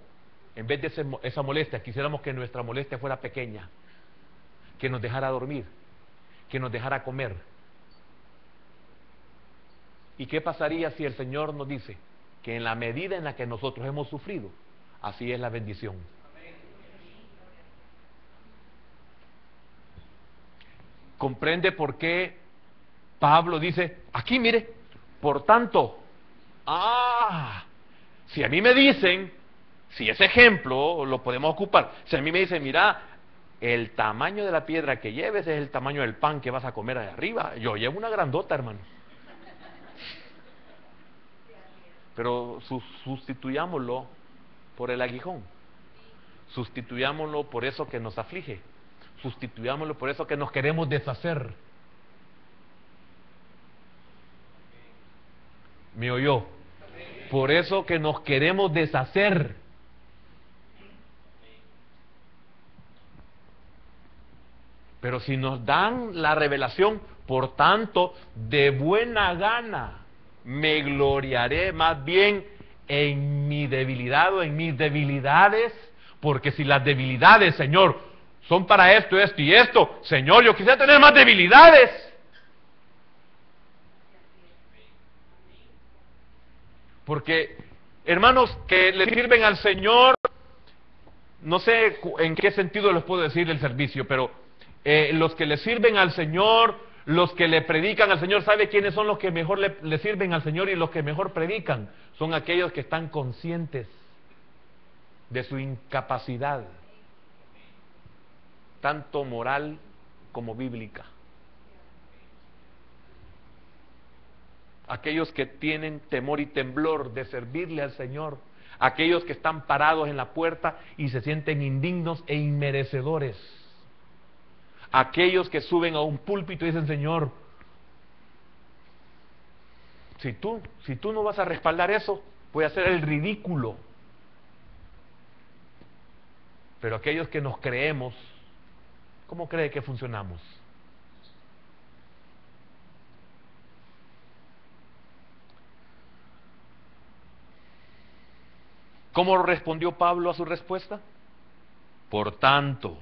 A: en vez de esa molestia, quisiéramos que nuestra molestia fuera pequeña, que nos dejara dormir, que nos dejara comer? ¿Y qué pasaría si el Señor nos dice que en la medida en la que nosotros hemos sufrido, así es la bendición? ¿Comprende por qué Pablo dice, aquí mire, por tanto, si a mí me dicen, si ese ejemplo lo podemos ocupar, si a mí me dicen, mira, el tamaño de la piedra que lleves es el tamaño del pan que vas a comer allá arriba, yo llevo una grandota, hermano. Pero sustituyámoslo por el aguijón, sustituyámoslo por eso que nos aflige, sustituyámoslo por eso que nos queremos deshacer. ¿Me oyó? Por eso que nos queremos deshacer. Pero si nos dan la revelación, por tanto, de buena gana, me gloriaré más bien en mi debilidad o en mis debilidades, porque si las debilidades, Señor, son para esto, esto y esto, Señor, yo quisiera tener más debilidades. Porque, hermanos que le sirven al Señor, no sé en qué sentido les puedo decir el servicio, pero los que le sirven al Señor, los que le predican al Señor, ¿sabe quiénes son los que mejor le sirven al Señor y los que mejor predican? Son aquellos que están conscientes de su incapacidad, tanto moral como bíblica. Aquellos que tienen temor y temblor de servirle al Señor, aquellos que están parados en la puerta y se sienten indignos e inmerecedores, aquellos que suben a un púlpito y dicen, Señor, si tú no vas a respaldar eso, voy a hacer el ridículo. Pero aquellos que nos creemos, ¿cómo cree que funcionamos? ¿Cómo respondió Pablo a su respuesta? Por tanto,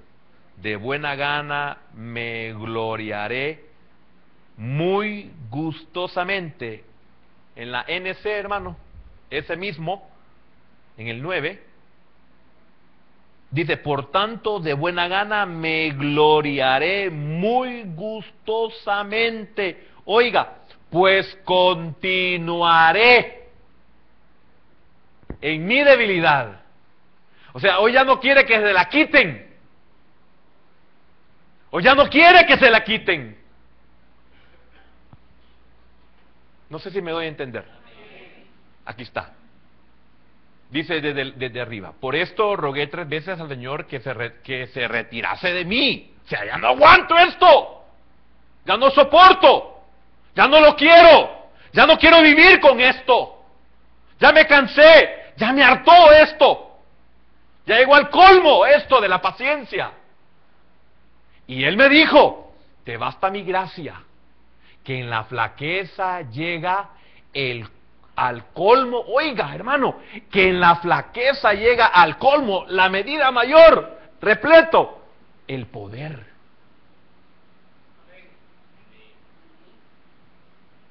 A: de buena gana me gloriaré muy gustosamente. En la NC, hermano, ese mismo, en el 9, dice, por tanto, de buena gana me gloriaré muy gustosamente. Oiga, pues continuaré en mi debilidad. O sea, hoy ya no quiere que se la quiten. Hoy ya no quiere que se la quiten. No sé si me doy a entender. Aquí está. Dice desde arriba, por esto rogué 3 veces al Señor que se retirase de mí. O sea, ya no aguanto esto. Ya no soporto. Ya no lo quiero. Ya no quiero vivir con esto. Ya me cansé. Ya me hartó esto. Ya llegó al colmo esto de la paciencia. Y Él me dijo, te basta mi gracia, que en la flaqueza llega al colmo. Oiga, hermano, que en la flaqueza llega al colmo, la medida mayor, repleto, el poder.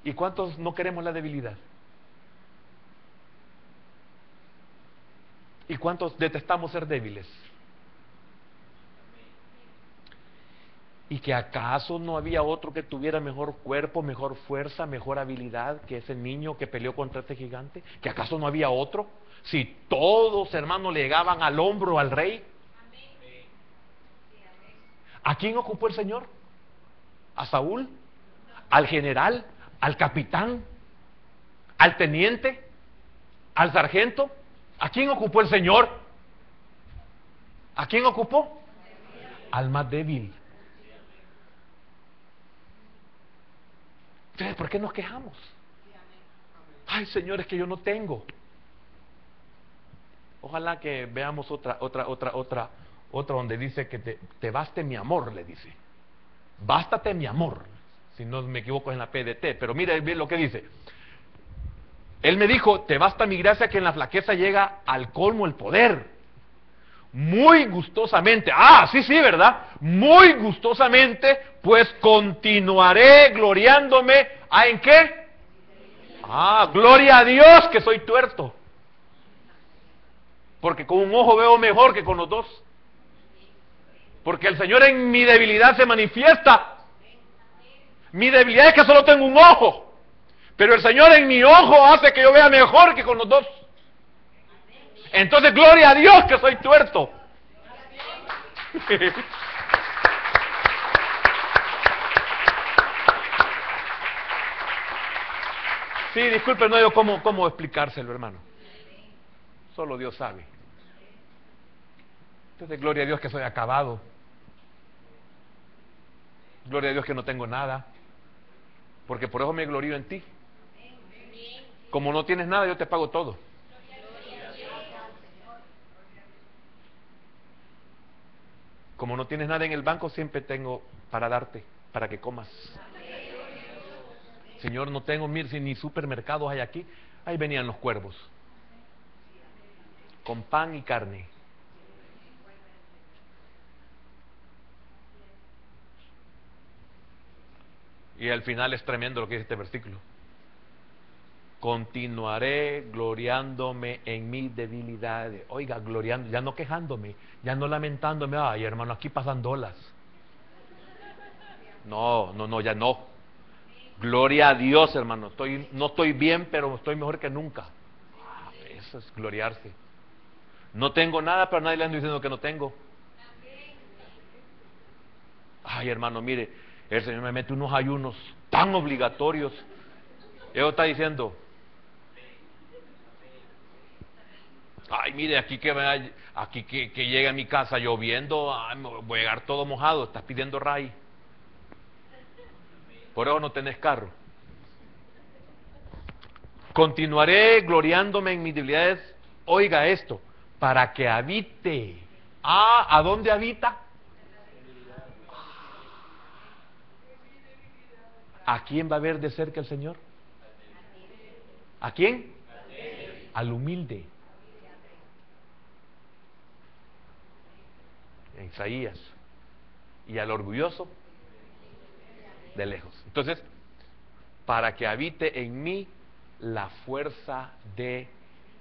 A: ¿Y cuántos no queremos la debilidad? ¿Y cuántos detestamos ser débiles? ¿Y que acaso no había otro que tuviera mejor cuerpo, mejor fuerza, mejor habilidad que ese niño que peleó contra este gigante? ¿Que acaso no había otro? Si todos, hermanos, le llegaban al hombro al rey. ¿A quién ocupó el Señor? ¿A Saúl? ¿Al general? ¿Al capitán? ¿Al teniente? ¿Al sargento? ¿A quién ocupó el Señor? ¿A quién ocupó? Al más débil. Entonces, ¿por qué nos quejamos? Ay, Señor, es que yo no tengo. Ojalá que veamos otra donde dice que te baste mi amor, le dice. Bástate mi amor. Si no me equivoco, es en la PDT. Pero mire bien lo que dice. Él me dijo, te basta mi gracia, que en la flaqueza llega al colmo el poder. Muy gustosamente. Ah, sí, ¿verdad? Muy gustosamente, pues continuaré gloriándome. ¿Ah, en qué? Ah, gloria a Dios que soy tuerto. Porque con un ojo veo mejor que con los dos. Porque el Señor en mi debilidad se manifiesta. Mi debilidad es que solo tengo un ojo. Pero el Señor en mi ojo hace que yo vea mejor que con los dos. Entonces, gloria a Dios que soy tuerto. Sí, disculpe, no digo cómo explicárselo, hermano. Solo Dios sabe. Entonces, gloria a Dios que soy acabado. Gloria a Dios que no tengo nada. Porque por eso me glorío en ti. Como no tienes nada, yo te pago todo. Como no tienes nada en el banco, siempre tengo para darte, para que comas. Señor, no tengo, mire, si ni supermercados hay aquí. Ahí venían los cuervos, con pan y carne. Y al final es tremendo lo que dice este versículo. Continuaré gloriándome en mis debilidades. Oiga, gloriando, ya no quejándome, ya no lamentándome. Ay, hermano, aquí pasan olas. No, ya no. Gloria a Dios, hermano. No estoy bien, pero estoy mejor que nunca. Eso es gloriarse. No tengo nada, pero nadie le anda diciendo que no tengo. Ay, hermano, mire, el Señor me mete unos ayunos tan obligatorios. Él está diciendo, ay, mire, aquí que llega a mi casa lloviendo, ay, voy a llegar todo mojado, estás pidiendo ray. Por eso no tenés carro. Continuaré gloriándome en mis debilidades. Oiga esto, para que habite. Ah, ¿a dónde habita? ¿A quién va a ver de cerca el Señor? ¿A quién? Al humilde. Isaías. Y al orgulloso, de lejos. Entonces, para que habite en mí la fuerza de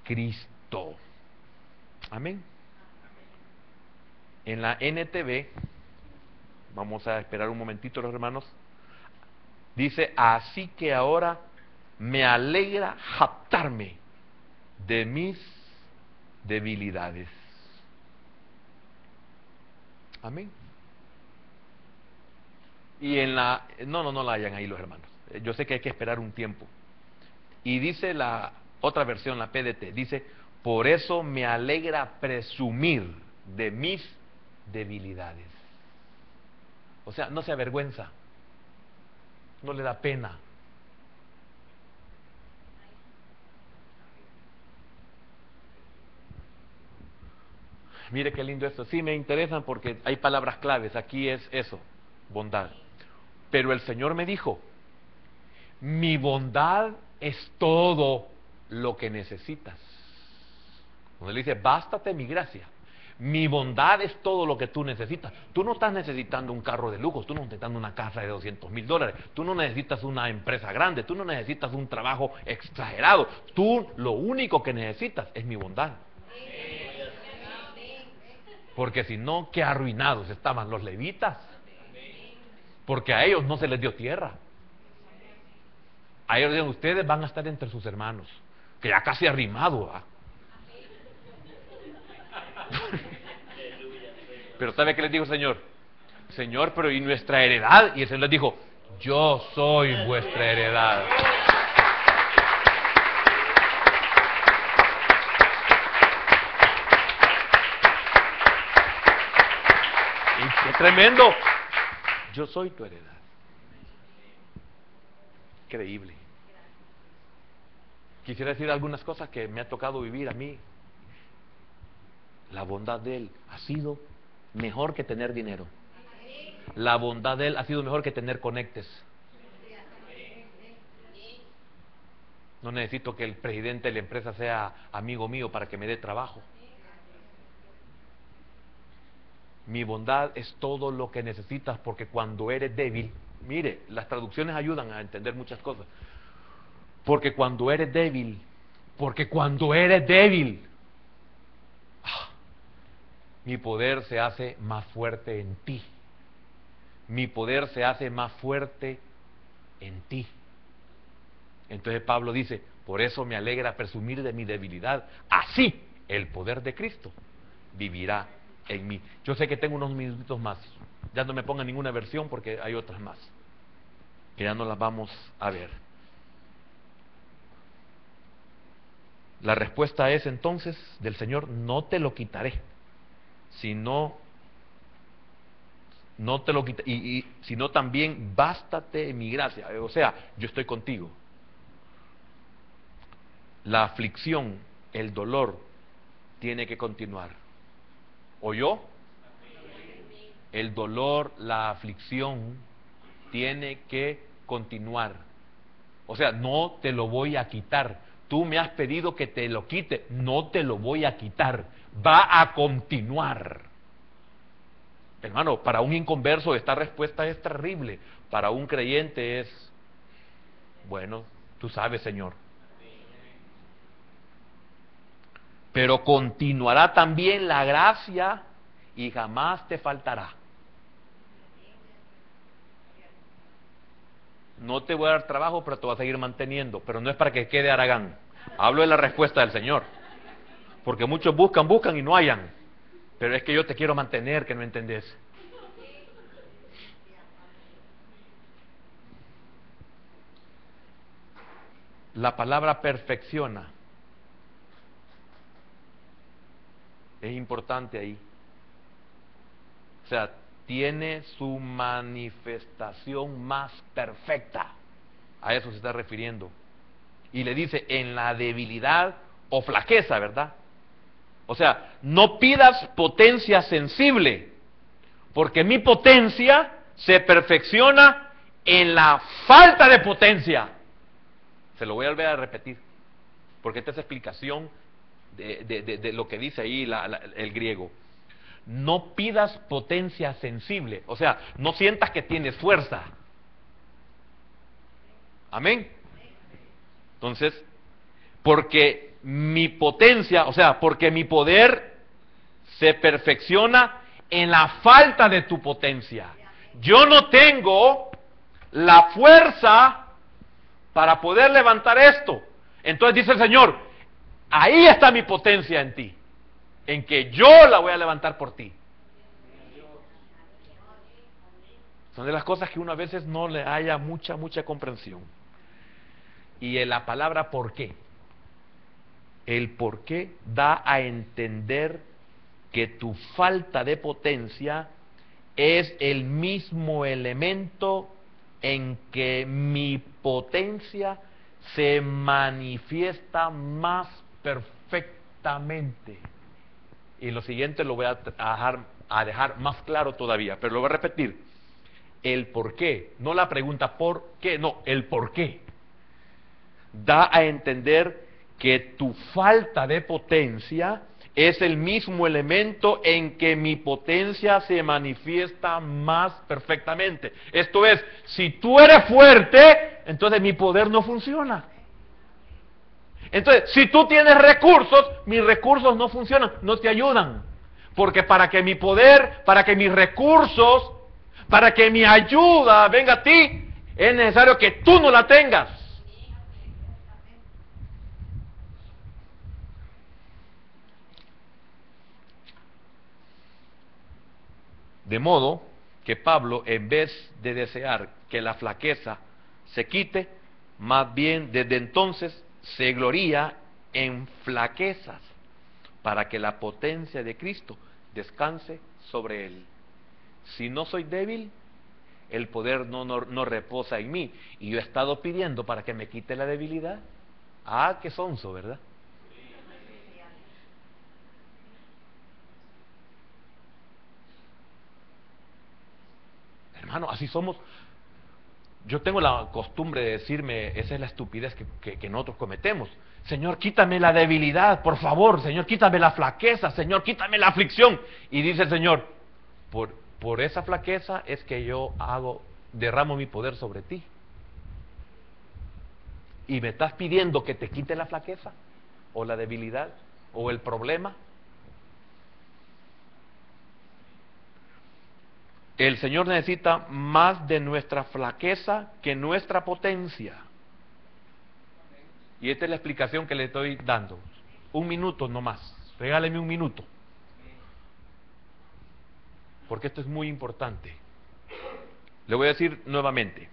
A: Cristo. Amén. En la NTV, vamos a esperar un momentito los hermanos, dice, así que ahora me alegra jactarme de mis debilidades. Amén. Y en la... No la hayan ahí los hermanos. Yo sé que hay que esperar un tiempo. Y dice la otra versión, la PDT, dice, por eso me alegra presumir de mis debilidades. O sea, no se avergüenza. No le da pena. Mire qué lindo esto. Sí me interesan porque hay palabras claves. Aquí es eso, bondad. Pero el Señor me dijo, mi bondad es todo lo que necesitas. Cuando le dice, bástate mi gracia. Mi bondad es todo lo que tú necesitas. Tú no estás necesitando un carro de lujo, tú no estás necesitando una casa de $200,000, tú no necesitas una empresa grande, tú no necesitas un trabajo exagerado. Tú lo único que necesitas es mi bondad. Porque si no, qué arruinados estaban los levitas. Porque a ellos no se les dio tierra. A ellos dicen, ustedes van a estar entre sus hermanos, que ya casi arrimado, ¿ah? Pero ¿sabe qué les dijo el Señor? Señor, pero ¿y nuestra heredad? Y el Señor les dijo, yo soy vuestra heredad. Y qué tremendo. Yo soy tu heredad. Increíble. Quisiera decir algunas cosas que me ha tocado vivir a mí. La bondad de Él ha sido mejor que tener dinero. La bondad de Él ha sido mejor que tener conectes. No necesito que el presidente de la empresa sea amigo mío para que me dé trabajo. Mi bondad es todo lo que necesitas, porque cuando eres débil, mire, las traducciones ayudan a entender muchas cosas. Porque cuando eres débil, mi poder se hace más fuerte en ti. Mi poder se hace más fuerte en ti. Entonces Pablo dice, por eso me alegra presumir de mi debilidad. Así el poder de Cristo vivirá en mí. Yo sé que tengo unos minutitos más. Ya no me pongan ninguna versión porque hay otras más, que ya no las vamos a ver. La respuesta es entonces del Señor, no te lo quitaré, sino no te lo quitaré, sino también bástate mi gracia. O sea, yo estoy contigo. La aflicción, el dolor tiene que continuar. ¿Oyó? El dolor, la aflicción tiene que continuar. O sea, no te lo voy a quitar. Tú me has pedido que te lo quite, no te lo voy a quitar. Va a continuar. Hermano, para un inconverso esta respuesta es terrible. Para un creyente es, bueno, tú sabes, Señor. Pero continuará también la gracia y jamás te faltará. No te voy a dar trabajo, pero te voy a seguir manteniendo. Pero no es para que quede haragán. Hablo de la respuesta del Señor. Porque muchos buscan y no hallan. Pero es que yo te quiero mantener, que no entendés. La palabra perfecciona es importante ahí. O sea, tiene su manifestación más perfecta. A eso se está refiriendo. Y le dice, en la debilidad o flaqueza, ¿verdad? O sea, no pidas potencia sensible, porque mi potencia se perfecciona en la falta de potencia. Se lo voy a volver a repetir, porque esta es explicación de lo que dice ahí el griego. no pidas potencia sensible. O sea, no sientas que tienes fuerza. Amén. Entonces, porque mi potencia, o sea, porque mi poder se perfecciona en la falta de tu potencia. Yo no tengo la fuerza para poder levantar esto. Entonces dice el Señor, ahí está mi potencia en ti, en que yo la voy a levantar por ti. Son de las cosas que uno a veces no le haya mucha comprensión. Y en la palabra ¿por qué? El por qué da a entender que tu falta de potencia es el mismo elemento en que mi potencia se manifiesta más perfectamente. Y lo siguiente lo voy a dejar más claro todavía, pero lo voy a repetir. El por qué, no la pregunta por qué, no, el por qué. Da a entender que tu falta de potencia es el mismo elemento en que mi potencia se manifiesta más perfectamente. Esto es, si tú eres fuerte, entonces mi poder no funciona. Entonces, si tú tienes recursos, mis recursos no funcionan, no te ayudan. Porque para que mi poder, para que mis recursos, para que mi ayuda venga a ti, es necesario que tú no la tengas. De modo que Pablo, en vez de desear que la flaqueza se quite, más bien desde entonces se gloría en flaquezas, para que la potencia de Cristo descanse sobre él. Si no soy débil, el poder no reposa en mí. Y yo he estado pidiendo para que me quite la debilidad. Ah, qué sonso, ¿verdad? Hermano, así somos. Yo tengo la costumbre de decirme, esa es la estupidez que nosotros cometemos. Señor, quítame la debilidad, por favor. Señor, quítame la flaqueza. Señor, quítame la aflicción. Y dice el Señor, por esa flaqueza es que yo derramo mi poder sobre ti. Y me estás pidiendo que te quite la flaqueza, o la debilidad, o el problema. El Señor necesita más de nuestra flaqueza que nuestra potencia. Y esta es la explicación que le estoy dando. Un minuto nomás. Regáleme un minuto. Porque esto es muy importante. Le voy a decir nuevamente.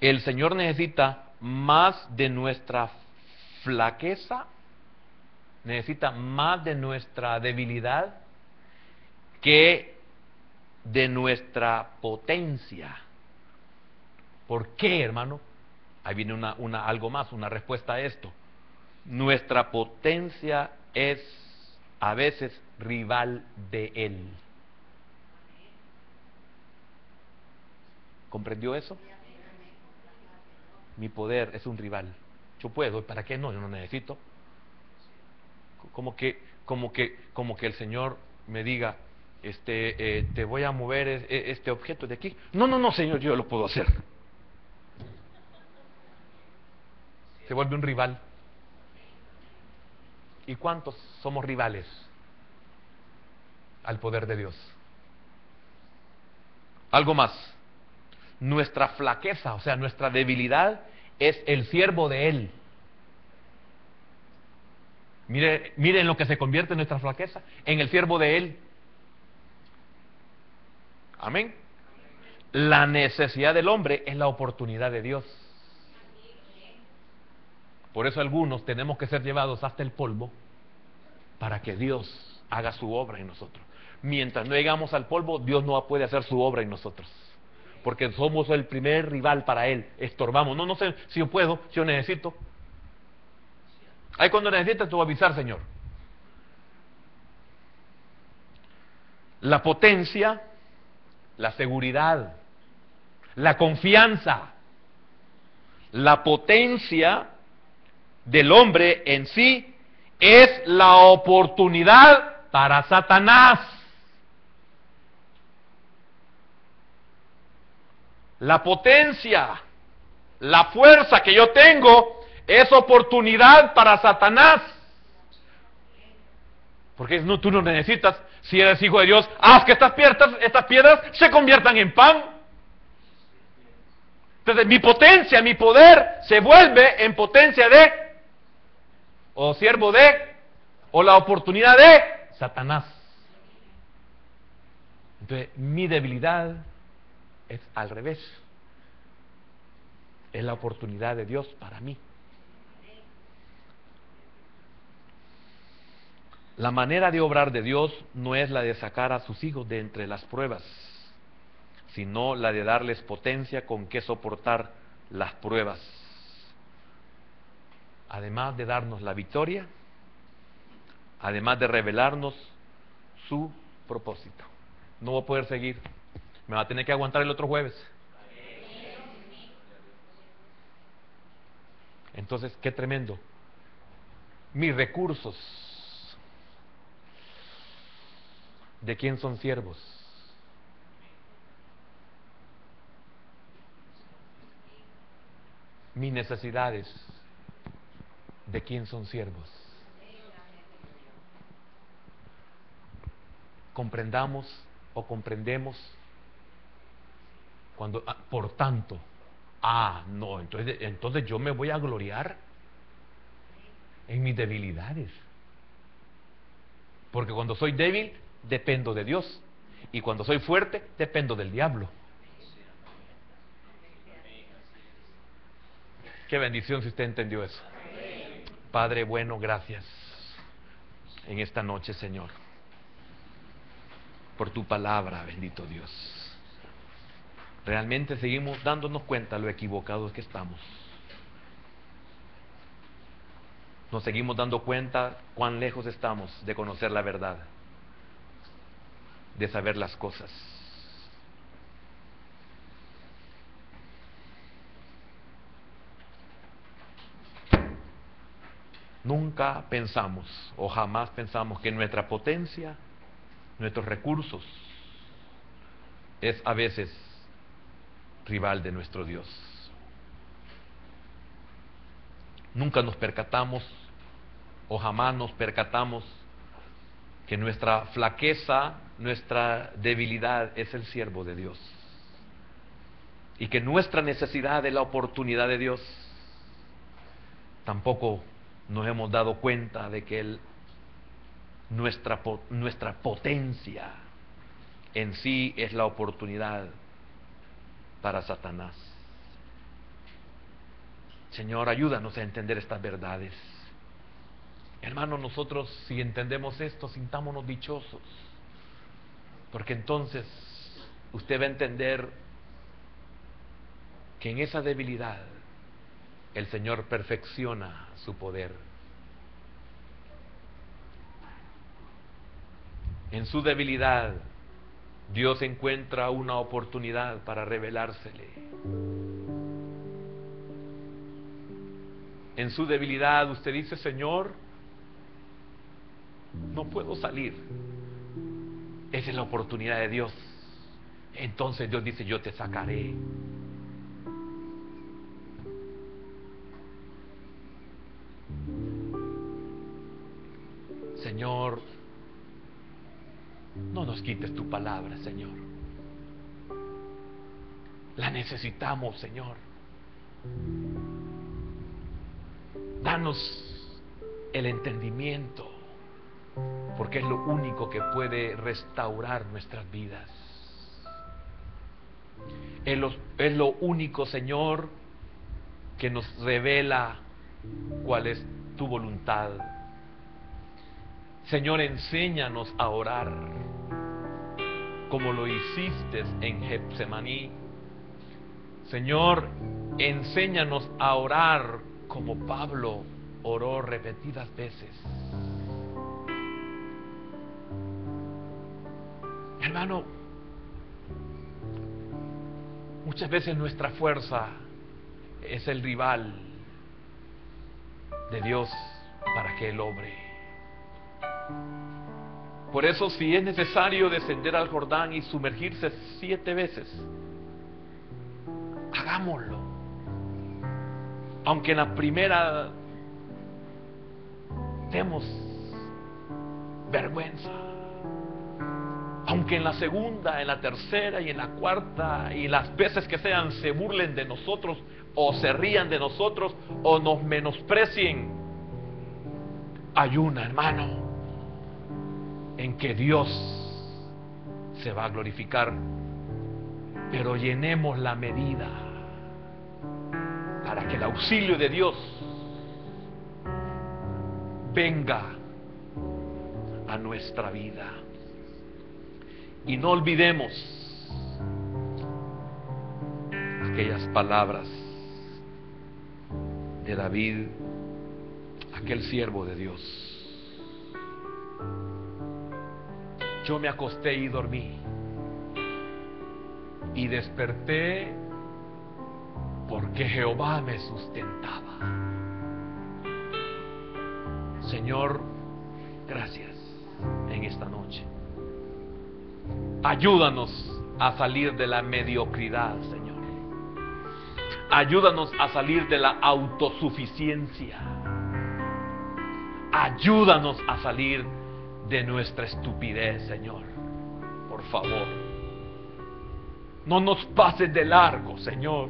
A: El Señor necesita más de nuestra flaqueza, necesita más de nuestra debilidad que de nuestra potencia. ¿Por qué, hermano? Ahí viene algo más, una respuesta a esto. Nuestra potencia es a veces rival de Él. ¿Comprendió eso? Mi poder es un rival. Yo puedo, ¿para qué no? Yo no necesito. Como que el Señor me diga, te voy a mover este objeto de aquí. No, Señor, yo lo puedo hacer. Se vuelve un rival. ¿Y cuántos somos rivales al poder de Dios? Algo más. Nuestra flaqueza, o sea, nuestra debilidad es el siervo de Él. Miren lo que se convierte en nuestra flaqueza, en el siervo de Él. Amén. La necesidad del hombre es la oportunidad de Dios. Por eso algunos tenemos que ser llevados hasta el polvo para que Dios haga su obra en nosotros. Mientras no llegamos al polvo, Dios no puede hacer su obra en nosotros. Porque somos el primer rival para Él. Estorbamos. No sé si yo puedo, si yo necesito. Ahí cuando necesitas, te voy a avisar, Señor. La potencia, la seguridad, la confianza, la potencia del hombre en sí es la oportunidad para Satanás. La potencia, la fuerza que yo tengo es oportunidad para Satanás. Porque no, tú no necesitas, si eres hijo de Dios, haz que estas piedras se conviertan en pan. Entonces mi potencia, mi poder se vuelve en potencia de, o siervo de, o la oportunidad de Satanás. Entonces mi debilidad es al revés. Es la oportunidad de Dios para mí. La manera de obrar de Dios no es la de sacar a sus hijos de entre las pruebas, sino la de darles potencia con que soportar las pruebas. Además de darnos la victoria, además de revelarnos su propósito. No voy a poder seguir. Me va a tener que aguantar el otro jueves. Entonces, qué tremendo. Mis recursos, ¿de quién son siervos? Mis necesidades, ¿de quién son siervos? Comprendamos o comprendemos cuando, por tanto, no, entonces yo me voy a gloriar en mis debilidades. Porque cuando soy débil, dependo de Dios. Y cuando soy fuerte, dependo del diablo. Qué bendición si usted entendió eso. Padre bueno, gracias en esta noche, Señor, por tu palabra, bendito Dios. Realmente seguimos dándonos cuenta lo equivocados que estamos. Nos seguimos dando cuenta cuán lejos estamos de conocer la verdad, de saber las cosas. Nunca pensamos o jamás pensamos que nuestra potencia, nuestros recursos, es a veces rival de nuestro Dios. Nunca nos percatamos o jamás nos percatamos que nuestra flaqueza, nuestra debilidad es el siervo de Dios. Y que nuestra necesidad de la oportunidad de Dios, tampoco nos hemos dado cuenta de que nuestra potencia en sí es la oportunidad para Satanás. Señor, ayúdanos a entender estas verdades. Hermanos, nosotros si entendemos esto, sintámonos dichosos, porque entonces usted va a entender que en esa debilidad el Señor perfecciona su poder. En su debilidad Dios encuentra una oportunidad para revelársele. En su debilidad usted dice: Señor, no puedo salir. Esa es la oportunidad de Dios. Entonces Dios dice: yo te sacaré. Señor, no nos quites tu palabra, Señor. La necesitamos, Señor. Danos el entendimiento, porque es lo único que puede restaurar nuestras vidas. Es lo único, Señor, que nos revela cuál es tu voluntad. Señor, enséñanos a orar como lo hiciste en Getsemaní. Señor, enséñanos a orar como Pablo oró repetidas veces. Hermano, muchas veces nuestra fuerza es el rival de Dios para que Él obre. Por eso, si es necesario descender al Jordán y sumergirse 7 veces, hagámoslo. Aunque en la primera demos vergüenza, aunque en la segunda, en la tercera y en la cuarta y las veces que sean se burlen de nosotros o se rían de nosotros o nos menosprecien, ayuna, hermano, en que Dios se va a glorificar, pero llenemos la medida para que el auxilio de Dios venga a nuestra vida. Y no olvidemos aquellas palabras de David, aquel siervo de Dios. Yo me acosté y dormí, y desperté porque Jehová me sustentaba. Señor, gracias en esta noche. Ayúdanos a salir de la mediocridad, Señor. Ayúdanos a salir de la autosuficiencia. Ayúdanos a salir de nuestra estupidez, Señor. Por favor, no nos pases de largo, Señor.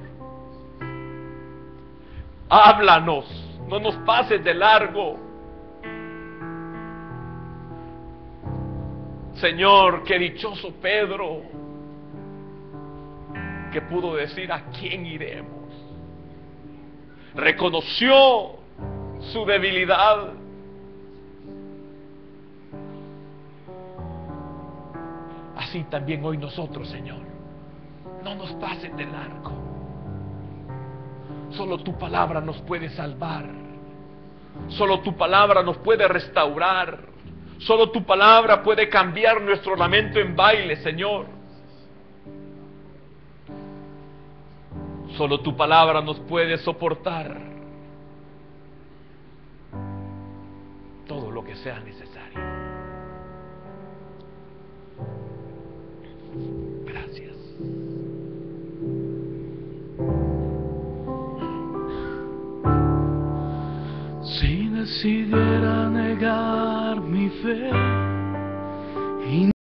A: Háblanos, no nos pases de largo. Señor, qué dichoso Pedro, que pudo decir: ¿a quién iremos? Reconoció su debilidad. Así también hoy nosotros, Señor, no nos pasen de largo. Solo tu palabra nos puede salvar. Solo tu palabra nos puede restaurar. Solo tu palabra puede cambiar nuestro lamento en baile, Señor. Solo tu palabra nos puede soportar todo lo que sea necesario. Gracias.
B: Si decidiera negar mi fe,